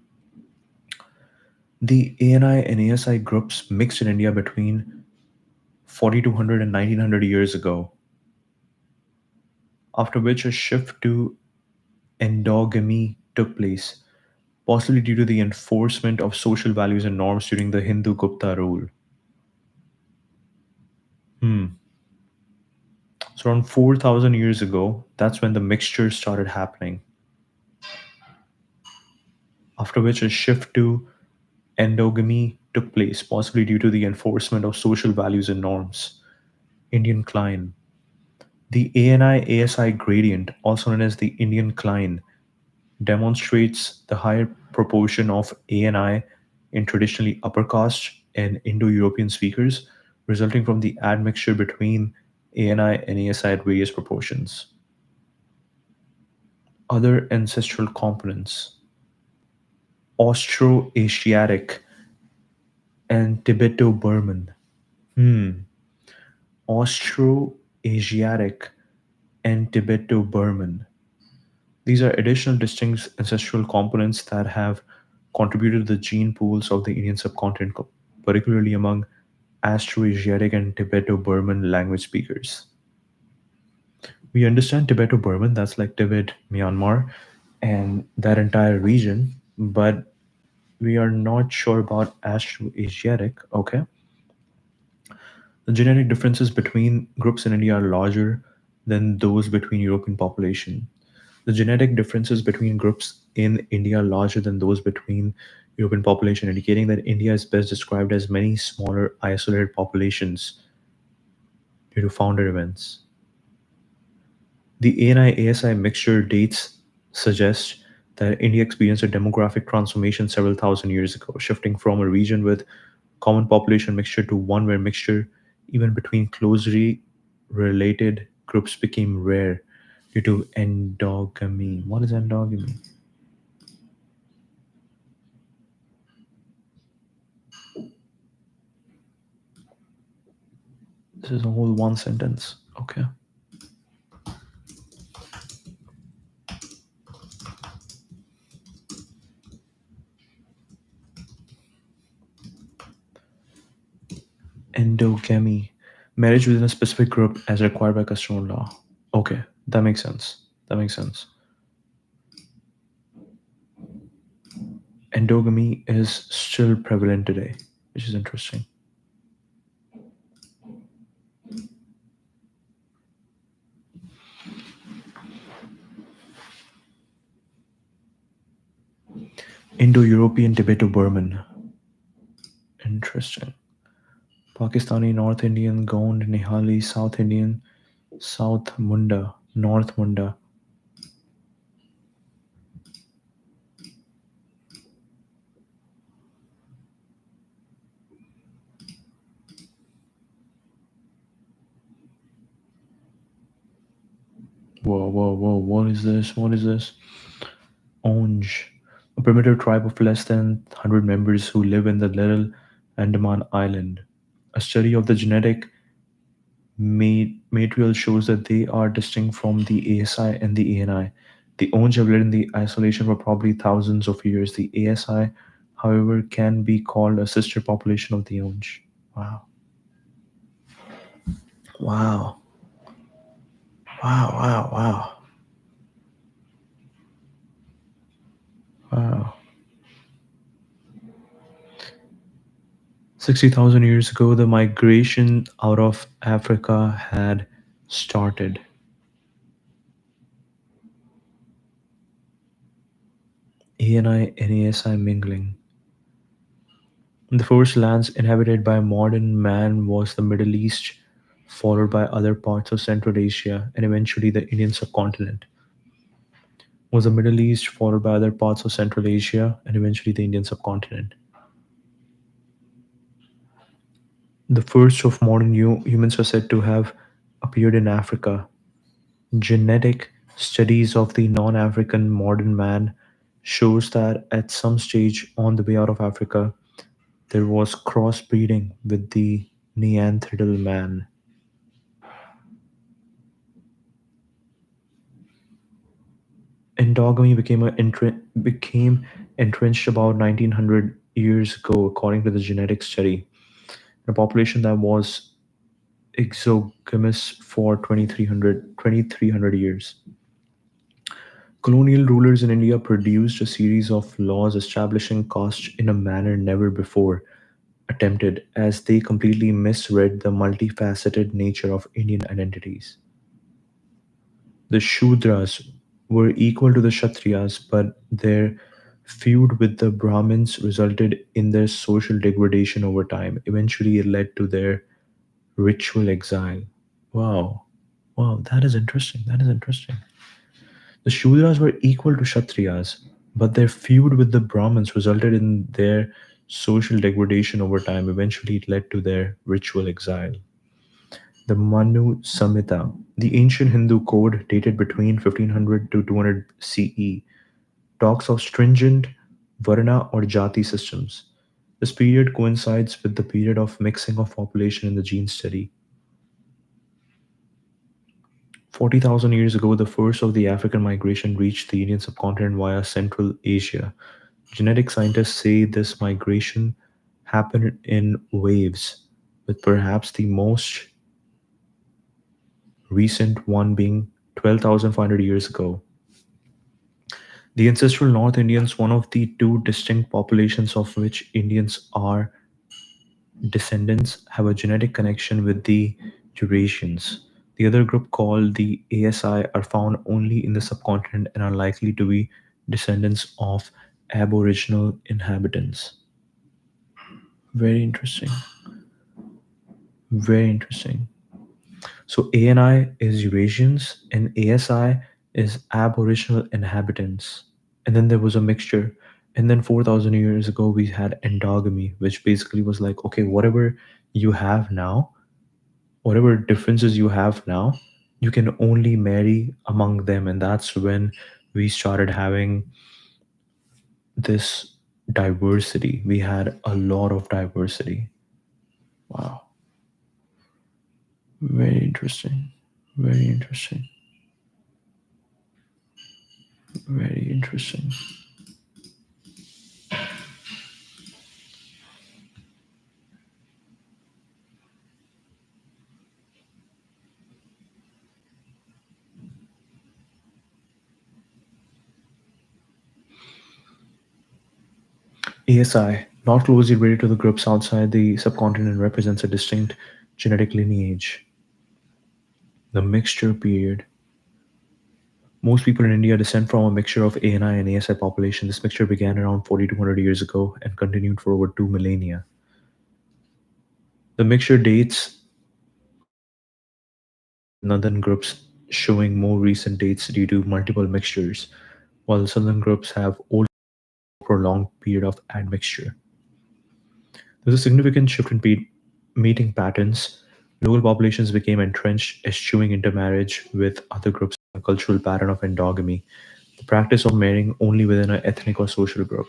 The ANI and ASI groups mixed in India between 4200 and 1900 years ago, after which a shift to endogamy took place, possibly due to the enforcement of social values and norms during the Hindu Gupta rule. Hmm. So around 4000 years ago, that's when the mixture started happening, after which a shift to endogamy took place, possibly due to the enforcement of social values and norms. Indian Klein. The ANI ASI gradient, also known as the Indian Klein, demonstrates the higher proportion of ANI in traditionally upper caste and Indo European speakers, resulting from the admixture between ANI and ASI at various proportions. Other ancestral components. Austroasiatic and Tibeto-Burman. Hmm. Austroasiatic and Tibeto-Burman. These are additional distinct ancestral components that have contributed to the gene pools of the Indian subcontinent, particularly among Austroasiatic and Tibeto-Burman language speakers. We understand Tibeto-Burman, that's like Tibet, Myanmar, and that entire region, but we are not sure about Austroasiatic. Okay, the genetic differences between groups in India are larger than those between European population. The genetic differences between groups in India are larger than those between European population, indicating that India is best described as many smaller, isolated populations due to founder events. The ANI-ASI mixture dates suggest that India experienced a demographic transformation several thousand years ago, shifting from a region with common population mixture to one where mixture, even between closely related groups, became rare due to endogamy. What is endogamy? This is a whole one sentence. Okay. Endogamy. Marriage within a specific group as required by customary law. Okay. That makes sense. That makes sense. Endogamy is still prevalent today, which is interesting. Indo-European Tibeto-Burman. Interesting. Pakistani, North Indian, Gond, Nihali, South Indian, South Munda, North Munda. Whoa, whoa, whoa. What is this? What is this? Onge. A primitive tribe of less than 100 members who live in the Little Andaman Island. A study of the genetic material shows that they are distinct from the ASI and the ANI. The Onge have lived in the isolation for probably thousands of years. The ASI, however, can be called a sister population of the Onge. Wow. Wow. Wow, wow, wow. Wow. 60,000 years ago, the migration out of Africa had started. ANI and ASI mingling. The first lands inhabited by modern man was the Middle East, followed by other parts of Central Asia, and eventually the Indian subcontinent. Was the Middle East, followed by other parts of Central Asia, and eventually the Indian subcontinent. The first of modern humans are said to have appeared in Africa. Genetic studies of the non-African modern man shows that at some stage on the way out of Africa, there was crossbreeding with the Neanderthal man. Endogamy became entrenched about 1900 years ago, according to the genetic study. A population that was exogamous for 2300 years. Colonial rulers in India produced a series of laws establishing caste in a manner never before attempted, as they completely misread the multifaceted nature of Indian identities. The Shudras were equal to the Kshatriyas, but their feud with the Brahmins resulted in their social degradation over time. Eventually, it led to their ritual exile. Wow. Wow, that is interesting. That is interesting. The Shudras were equal to Kshatriyas, but their feud with the Brahmins resulted in their social degradation over time. Eventually, it led to their ritual exile. The Manu Samhita, the ancient Hindu code dated between 1500 to 200 CE, talks of stringent Varna or Jati systems. This period coincides with the period of mixing of population in the gene study. 40,000 years ago, the first of the African migration reached the Indian subcontinent via Central Asia. Genetic scientists say this migration happened in waves, with perhaps the most recent one being 12,500 years ago. The ancestral North Indians, one of the two distinct populations of which Indians are descendants, have a genetic connection with the Eurasians. The other group, called the ASI, are found only in the subcontinent and are likely to be descendants of Aboriginal inhabitants. Very interesting. Very interesting. So ANI is Eurasians and ASI is Aboriginal inhabitants. And then there was a mixture. And then 4,000 years ago, we had endogamy, which basically was like, okay, whatever you have now, whatever differences you have now, you can only marry among them. And that's when we started having this diversity. We had a lot of diversity. Wow. Very interesting. Very interesting. Very interesting. ASI, not closely related to the groups outside the subcontinent, represents a distinct genetic lineage. The mixture period. Most people in India descend from a mixture of ANI and ASI population. This mixture began around 4,200 years ago and continued for over 2 millennia. The mixture dates with northern groups showing more recent dates due to multiple mixtures, while the southern groups have old prolonged period of admixture. There was a significant shift in mating patterns. Local populations became entrenched, eschewing intermarriage with other groups, a cultural pattern of endogamy, the practice of marrying only within an ethnic or social group.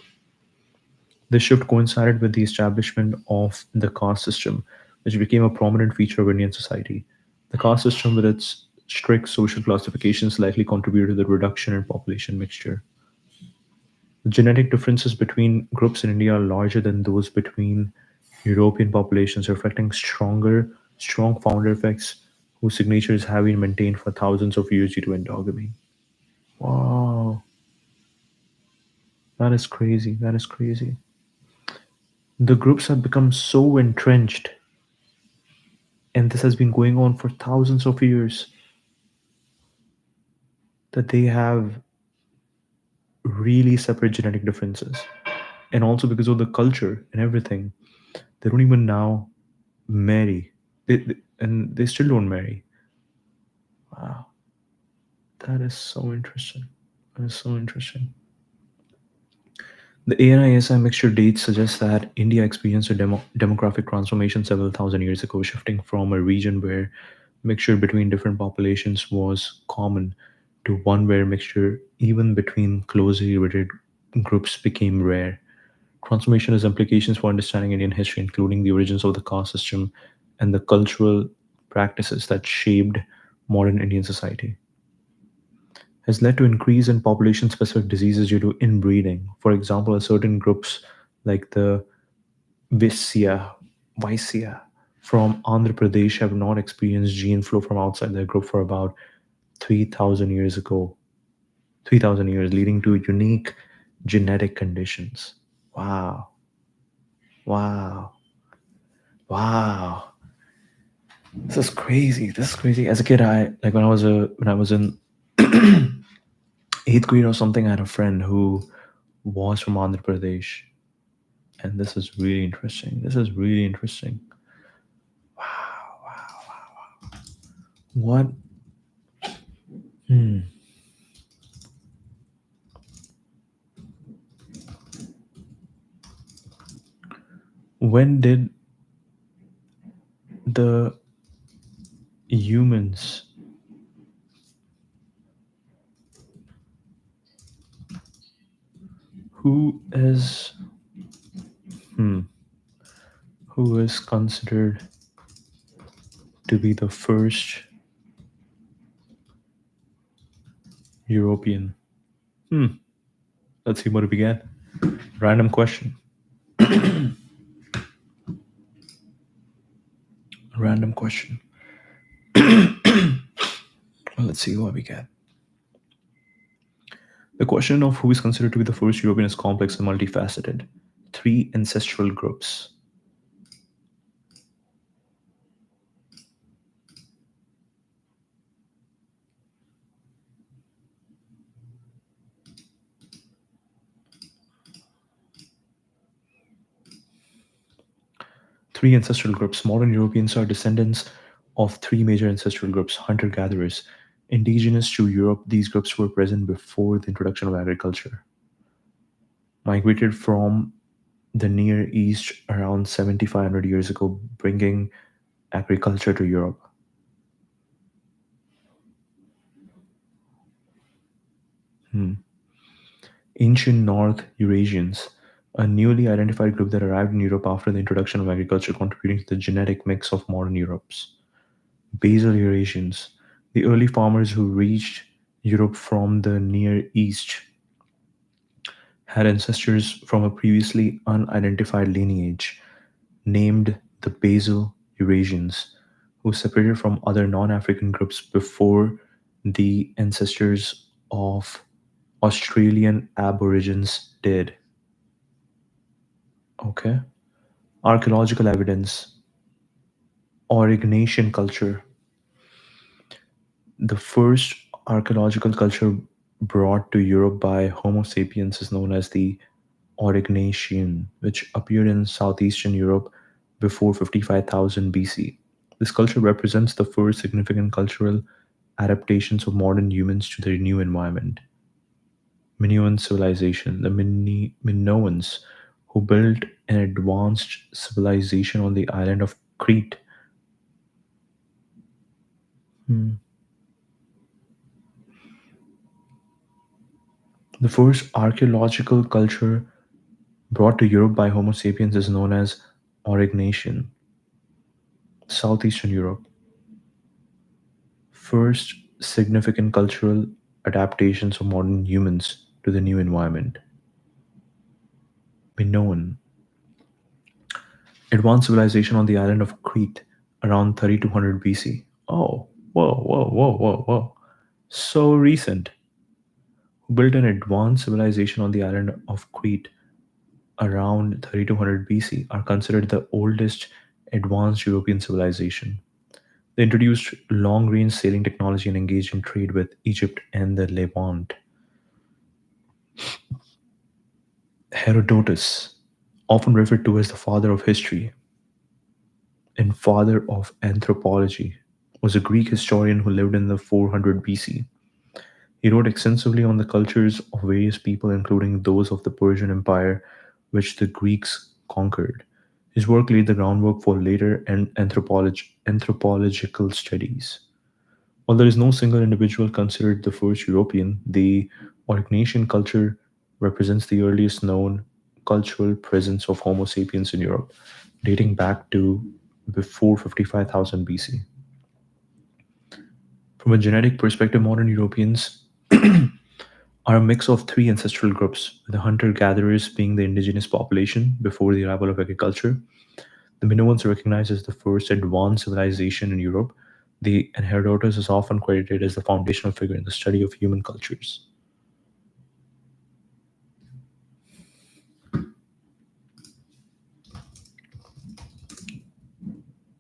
This shift coincided with the establishment of the caste system, which became a prominent feature of Indian society. The caste system, with its strict social classifications, likely contributed to the reduction in population mixture. The genetic differences between groups in India are larger than those between European populations, reflecting strong founder effects whose signatures have been maintained for thousands of years due to endogamy. Wow, that is crazy. That is crazy. The groups have become so entrenched, and this has been going on for thousands of years, that they have really separate genetic differences. And also because of the culture and everything, they don't even now marry. And they still don't marry. Wow, that is so interesting. That is so interesting. The ANI-ASI mixture dates suggest that India experienced a demographic transformation several thousand years ago, shifting from a region where mixture between different populations was common to one where mixture even between closely related groups became rare. Transformation has implications for understanding Indian history, including the origins of the caste system and the cultural practices that shaped modern Indian society. Has led to increase in population specific diseases due to inbreeding. For example, certain groups like the Visya, Vaisya from Andhra Pradesh have not experienced gene flow from outside their group for about 3,000 years ago. 3,000 years, leading to unique genetic conditions. Wow. Wow. Wow. This is crazy. This is crazy. As a kid, I like when I was in eighth grade or something, I had a friend who was from Andhra Pradesh. And this is really interesting. This is really interesting. Wow, wow, wow. What? Hmm. When did the humans Who is hmm, who is considered to be the first European? Hmm. Let's see what we get. Random question. Random question. Let's see what we get. The question of who is considered to be the first European is complex and multifaceted. Three ancestral groups. Three ancestral groups. Modern Europeans are descendants of three major ancestral groups: hunter gatherers. Indigenous to Europe, these groups were present before the introduction of agriculture. Migrated from the Near East around 7,500 years ago, bringing agriculture to Europe. Hmm. Ancient North Eurasians, a newly identified group that arrived in Europe after the introduction of agriculture, contributing to the genetic mix of modern Europe's. Basal Eurasians, the early farmers who reached Europe from the Near East, had ancestors from a previously unidentified lineage named the Basal Eurasians, who separated from other non African groups before the ancestors of Australian Aborigines did. Okay. Archaeological evidence, Aurignacian culture. The first archaeological culture brought to Europe by Homo sapiens is known as the Aurignacian, which appeared in southeastern Europe before 55,000 BC. This culture represents the first significant cultural adaptations of modern humans to their new environment. Minoan civilization, the Minoans, who built an advanced civilization on the island of Crete. Hmm. The first archaeological culture brought to Europe by Homo sapiens is known as Aurignacian, southeastern Europe. First significant cultural adaptations of modern humans to the new environment. Minoan, advanced civilization on the island of Crete around 3200 BC. Oh, whoa, whoa, whoa, whoa, whoa. So recent. Who built an advanced civilization on the island of Crete around 3200 BC are considered the oldest advanced European civilization. They introduced long range sailing technology and engaged in trade with Egypt and the Levant. Herodotus, often referred to as the father of history and father of anthropology, was a Greek historian who lived in the 400 BC. He wrote extensively on the cultures of various people, including those of the Persian Empire, which the Greeks conquered. His work laid the groundwork for later anthropological studies. While there is no single individual considered the first European, the Aurignacian culture represents the earliest known cultural presence of Homo sapiens in Europe, dating back to before 55,000 BC. From a genetic perspective, modern Europeans are a mix of three ancestral groups, the hunter gatherers being the indigenous population before the arrival of agriculture. The Minoans are recognized as the first advanced civilization in Europe. The and Herodotus is often credited as the foundational figure in the study of human cultures.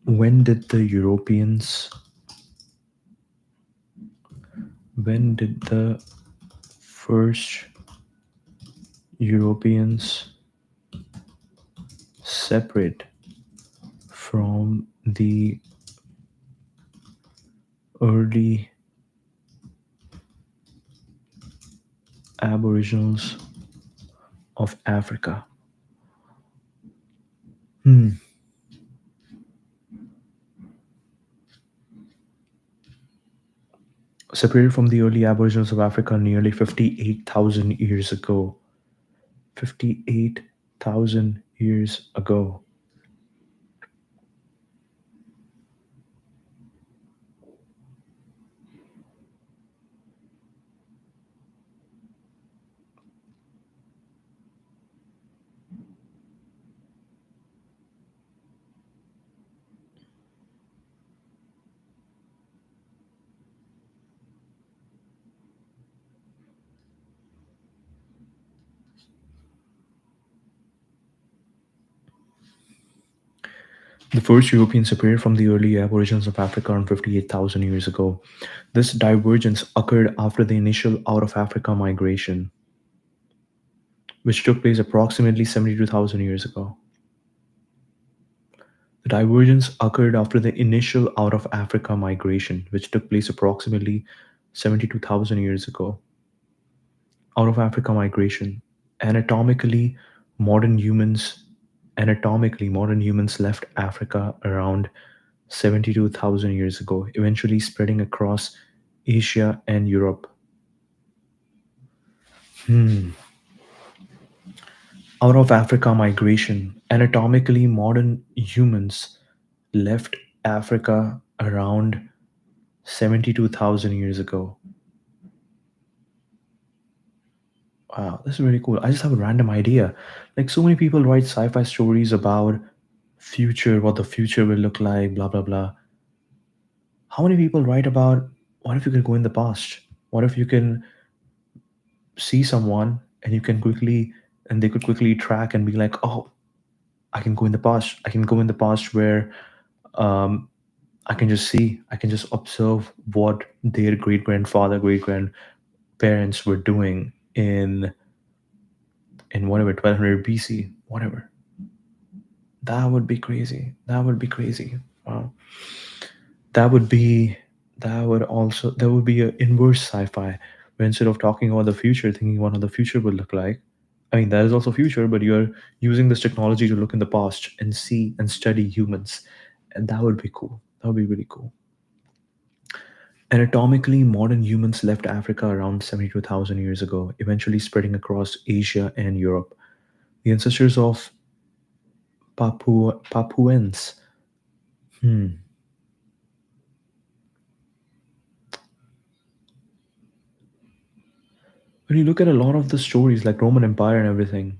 When did the Europeans when did the first Europeans separate from the early Aboriginals of Africa? Hmm. Separated from the early Aboriginals of Africa nearly 58,000 years ago. 58,000 years ago. The first Europeans separated from the early Aborigines of Africa around 58,000 years ago. This divergence occurred after the initial out of Africa migration, which took place approximately 72,000 years ago. The divergence occurred after the initial out of Africa migration, which took place approximately 72,000 years ago. Out of Africa migration. Anatomically, modern humans modern humans left Africa around 72,000 years ago, eventually spreading across Asia and Europe. Hmm. Out of Africa migration. Anatomically, modern humans left Africa around 72,000 years ago. Wow, this is really cool. I just have a random idea. Like, so many people write sci-fi stories about future, what the future will look like, blah blah blah. How many people write about what if you could go in the past? What if you can see someone and you can quickly and they could quickly track and be like, oh, I can go in the past. I can go in the past where um, I can just observe what their great grandfather, great grandparents were doing in whatever 1200 BC, whatever. That would be crazy. That would be crazy. Wow. That would be that would be an inverse sci-fi where instead of talking about the future, thinking what the future would look like. I mean, that is also future, but you're using this technology to look in the past and see and study humans, and that would be cool. That would be really cool. Anatomically, modern humans left Africa around 72,000 years ago, eventually spreading across Asia and Europe. The ancestors of Papuans. Hmm. When you look at a lot of the stories, like Roman Empire and everything,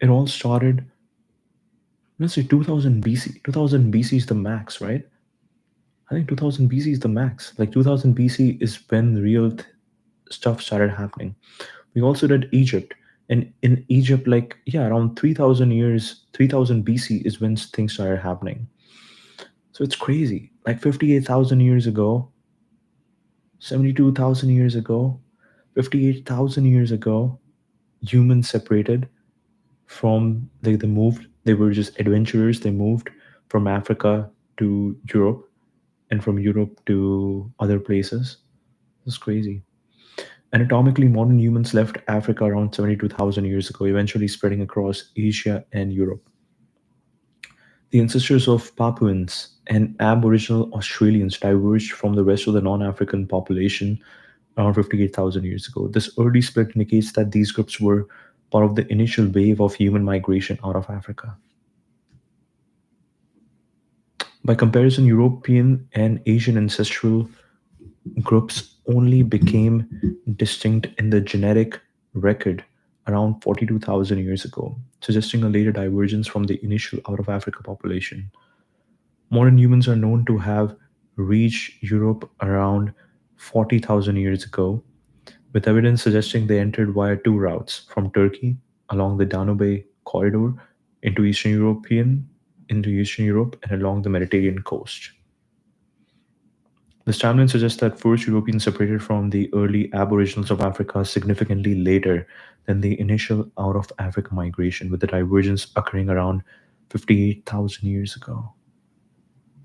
it all started, let's say 2000 BC. 2000 BC is the max, right? I think 2000 BC is the max. Like 2000 BC is when real stuff started happening. We also did Egypt. And in Egypt, like, yeah, around 3000 years, 3000 BC is when things started happening. So it's crazy. Like 58,000 years ago, 72,000 years ago, 58,000 years ago, humans separated from, they moved, they were just adventurers. They moved from Africa to Europe and from Europe to other places. It's crazy. Anatomically, modern humans left Africa around 72,000 years ago, eventually spreading across Asia and Europe. The ancestors of Papuans and Aboriginal Australians diverged from the rest of the non African population around 58,000 years ago. This early split indicates that these groups were part of the initial wave of human migration out of Africa. By comparison, European and Asian ancestral groups only became distinct in the genetic record around 42,000 years ago, suggesting a later divergence from the initial out of Africa population. Modern humans are known to have reached Europe around 40,000 years ago, with evidence suggesting they entered via two routes from Turkey along the Danube corridor into Eastern Europe and along the Mediterranean coast. This timeline suggests that first Europeans separated from the early Aboriginals of Africa significantly later than the initial out of Africa migration, with the divergence occurring around 58,000 years ago.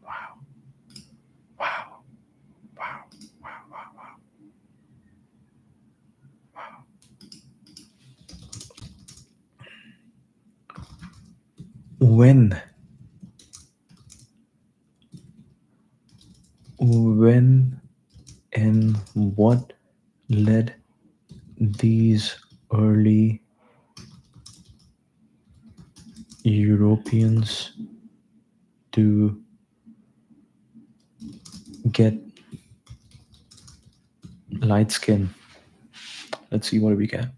Wow, wow, wow, wow, wow, wow, wow. When, when and what led these early Europeans to get light skin? Let's see what we can.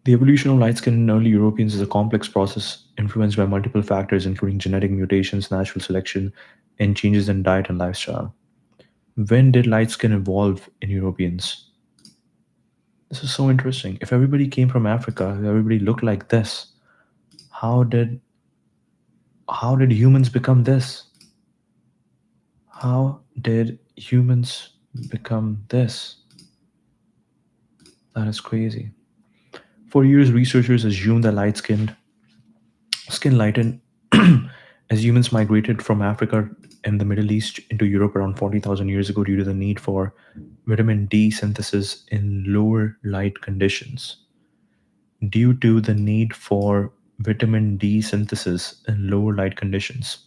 The evolution of light skin in early Europeans is a complex process influenced by multiple factors, including genetic mutations, natural selection, and changes in diet and lifestyle. When did light skin evolve in Europeans? This is so interesting. If everybody came from Africa, if everybody looked like this, how did how did humans become this? How did humans become this? That is crazy. For years, researchers assumed that light skinned skin lightened as humans migrated from Africa and the Middle East into Europe around 40,000 years ago due to the need for vitamin D synthesis in lower light conditions. Due to the need for vitamin D synthesis in lower light conditions.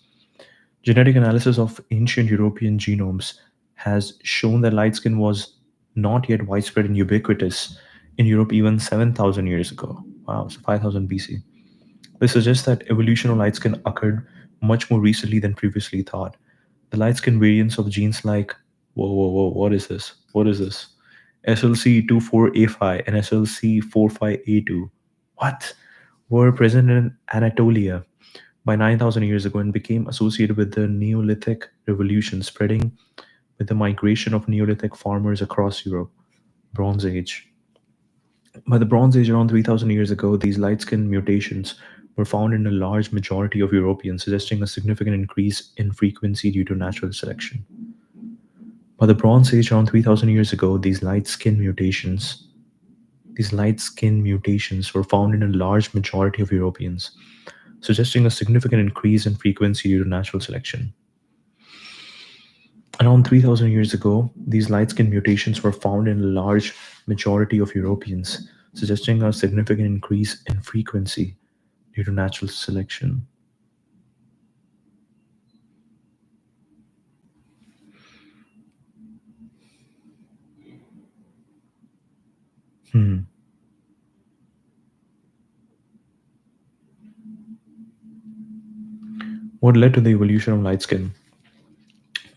Genetic analysis of ancient European genomes has shown that light skin was not yet widespread and ubiquitous in Europe even 7,000 years ago. Wow, so 5000 BC. This suggests that evolution of light skin occurred much more recently than previously thought. The light skin variants of genes like, whoa, what is this? What is this? SLC24A5 and SLC45A2. What? Were present in Anatolia by 9,000 years ago and became associated with the Neolithic revolution, spreading with the migration of Neolithic farmers across Europe. Bronze Age. By the Bronze Age, around 3,000 years ago, these light skin mutations were found in a large majority of Europeans, suggesting a significant increase in frequency due to natural selection. By the Bronze Age, around 3,000 years ago, these light skin mutations were found in a large majority of Europeans, suggesting a significant increase in frequency due to natural selection. Around 3,000 years ago, these light skin mutations were found in a large majority of Europeans, suggesting a significant increase in frequency due to natural selection. Hmm. What led to the evolution of light skin?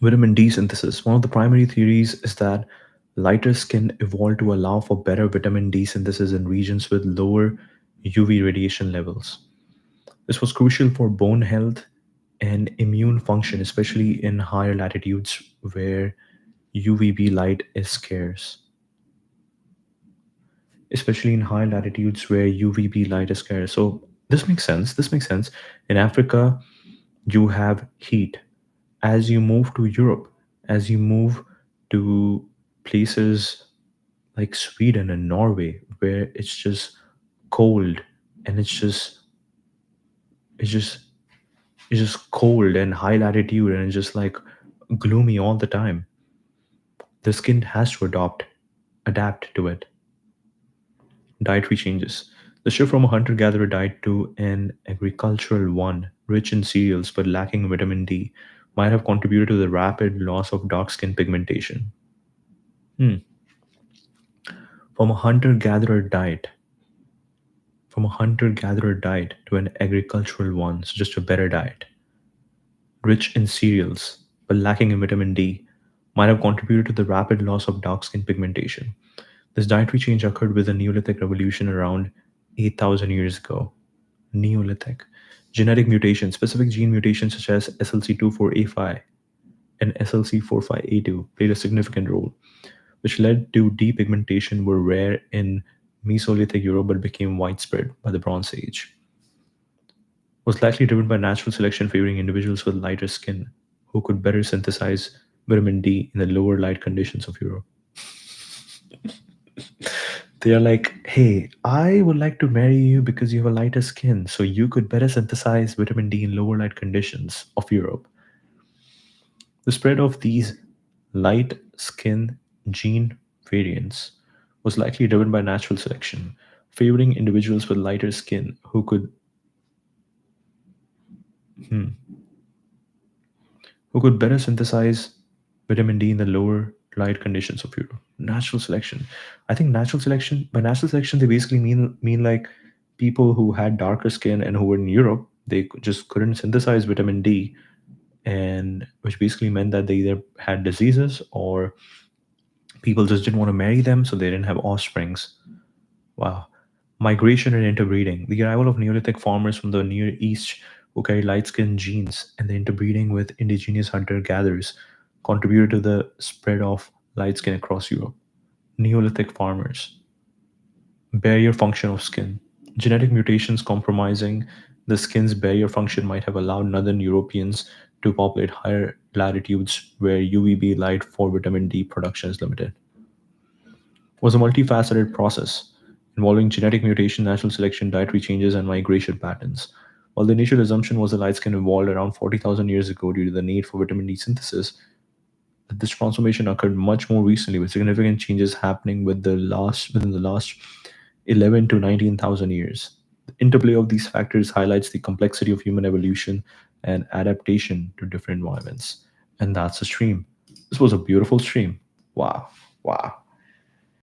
Vitamin D synthesis. One of the primary theories is that lighter skin evolved to allow for better vitamin D synthesis in regions with lower UV radiation levels. This was crucial for bone health and immune function, especially in higher latitudes where UVB light is scarce. Especially in high latitudes where UVB light is scarce. So this makes sense. This makes sense. In Africa, you have heat. As you move to Europe, as you move to places like Sweden and Norway, where it's just cold and it's just it's just cold and high latitude and it's just like gloomy all the time. The skin has to adapt to it. Dietary changes. The shift from a hunter gatherer diet to an agricultural one, rich in cereals but lacking vitamin D, might have contributed to the rapid loss of dark skin pigmentation. Hmm. From a hunter gatherer diet, from a hunter gatherer diet to an agricultural one, so just a better diet, rich in cereals but lacking in vitamin D, might have contributed to the rapid loss of dark skin pigmentation. This dietary change occurred with the Neolithic revolution around 8,000 years ago. Neolithic. Genetic mutations, specific gene mutations such as SLC24A5 and SLC45A2 played a significant role, which led to depigmentation were rare in Mesolithic Europe but became widespread by the Bronze Age. Was likely driven by natural selection favoring individuals with lighter skin who could better synthesize vitamin D in the lower light conditions of Europe. They are like, hey, I would like to marry you because you have a lighter skin, so you could better synthesize vitamin D in lower light conditions of Europe. The spread of these light skin gene variants was likely driven by natural selection, favoring individuals with lighter skin hmm, who could better synthesize vitamin D in the lower light conditions of Europe. Natural selection. I think natural selection, by natural selection they basically mean like people who had darker skin and who were in Europe, they just couldn't synthesize vitamin D, and which basically meant that they either had diseases or people just didn't want to marry them, so they didn't have offsprings. Wow. Migration and interbreeding. The arrival of Neolithic farmers from the Near East who carried light skinned genes and the interbreeding with indigenous hunter gatherers contributed to the spread of light skin across Europe. Neolithic farmers. Barrier function of skin. Genetic mutations compromising the skin's barrier function might have allowed northern Europeans to populate higher latitudes where UVB light for vitamin D production is limited. Was a multifaceted process involving genetic mutation, natural selection, dietary changes, and migration patterns. While the initial assumption was the light skin evolved around 40,000 years ago due to the need for vitamin D synthesis, this transformation occurred much more recently, with significant changes happening within the last 11 to 19,000 years. The interplay of these factors highlights the complexity of human evolution and adaptation to different environments. And that's a stream. This was a beautiful stream. Wow. Wow.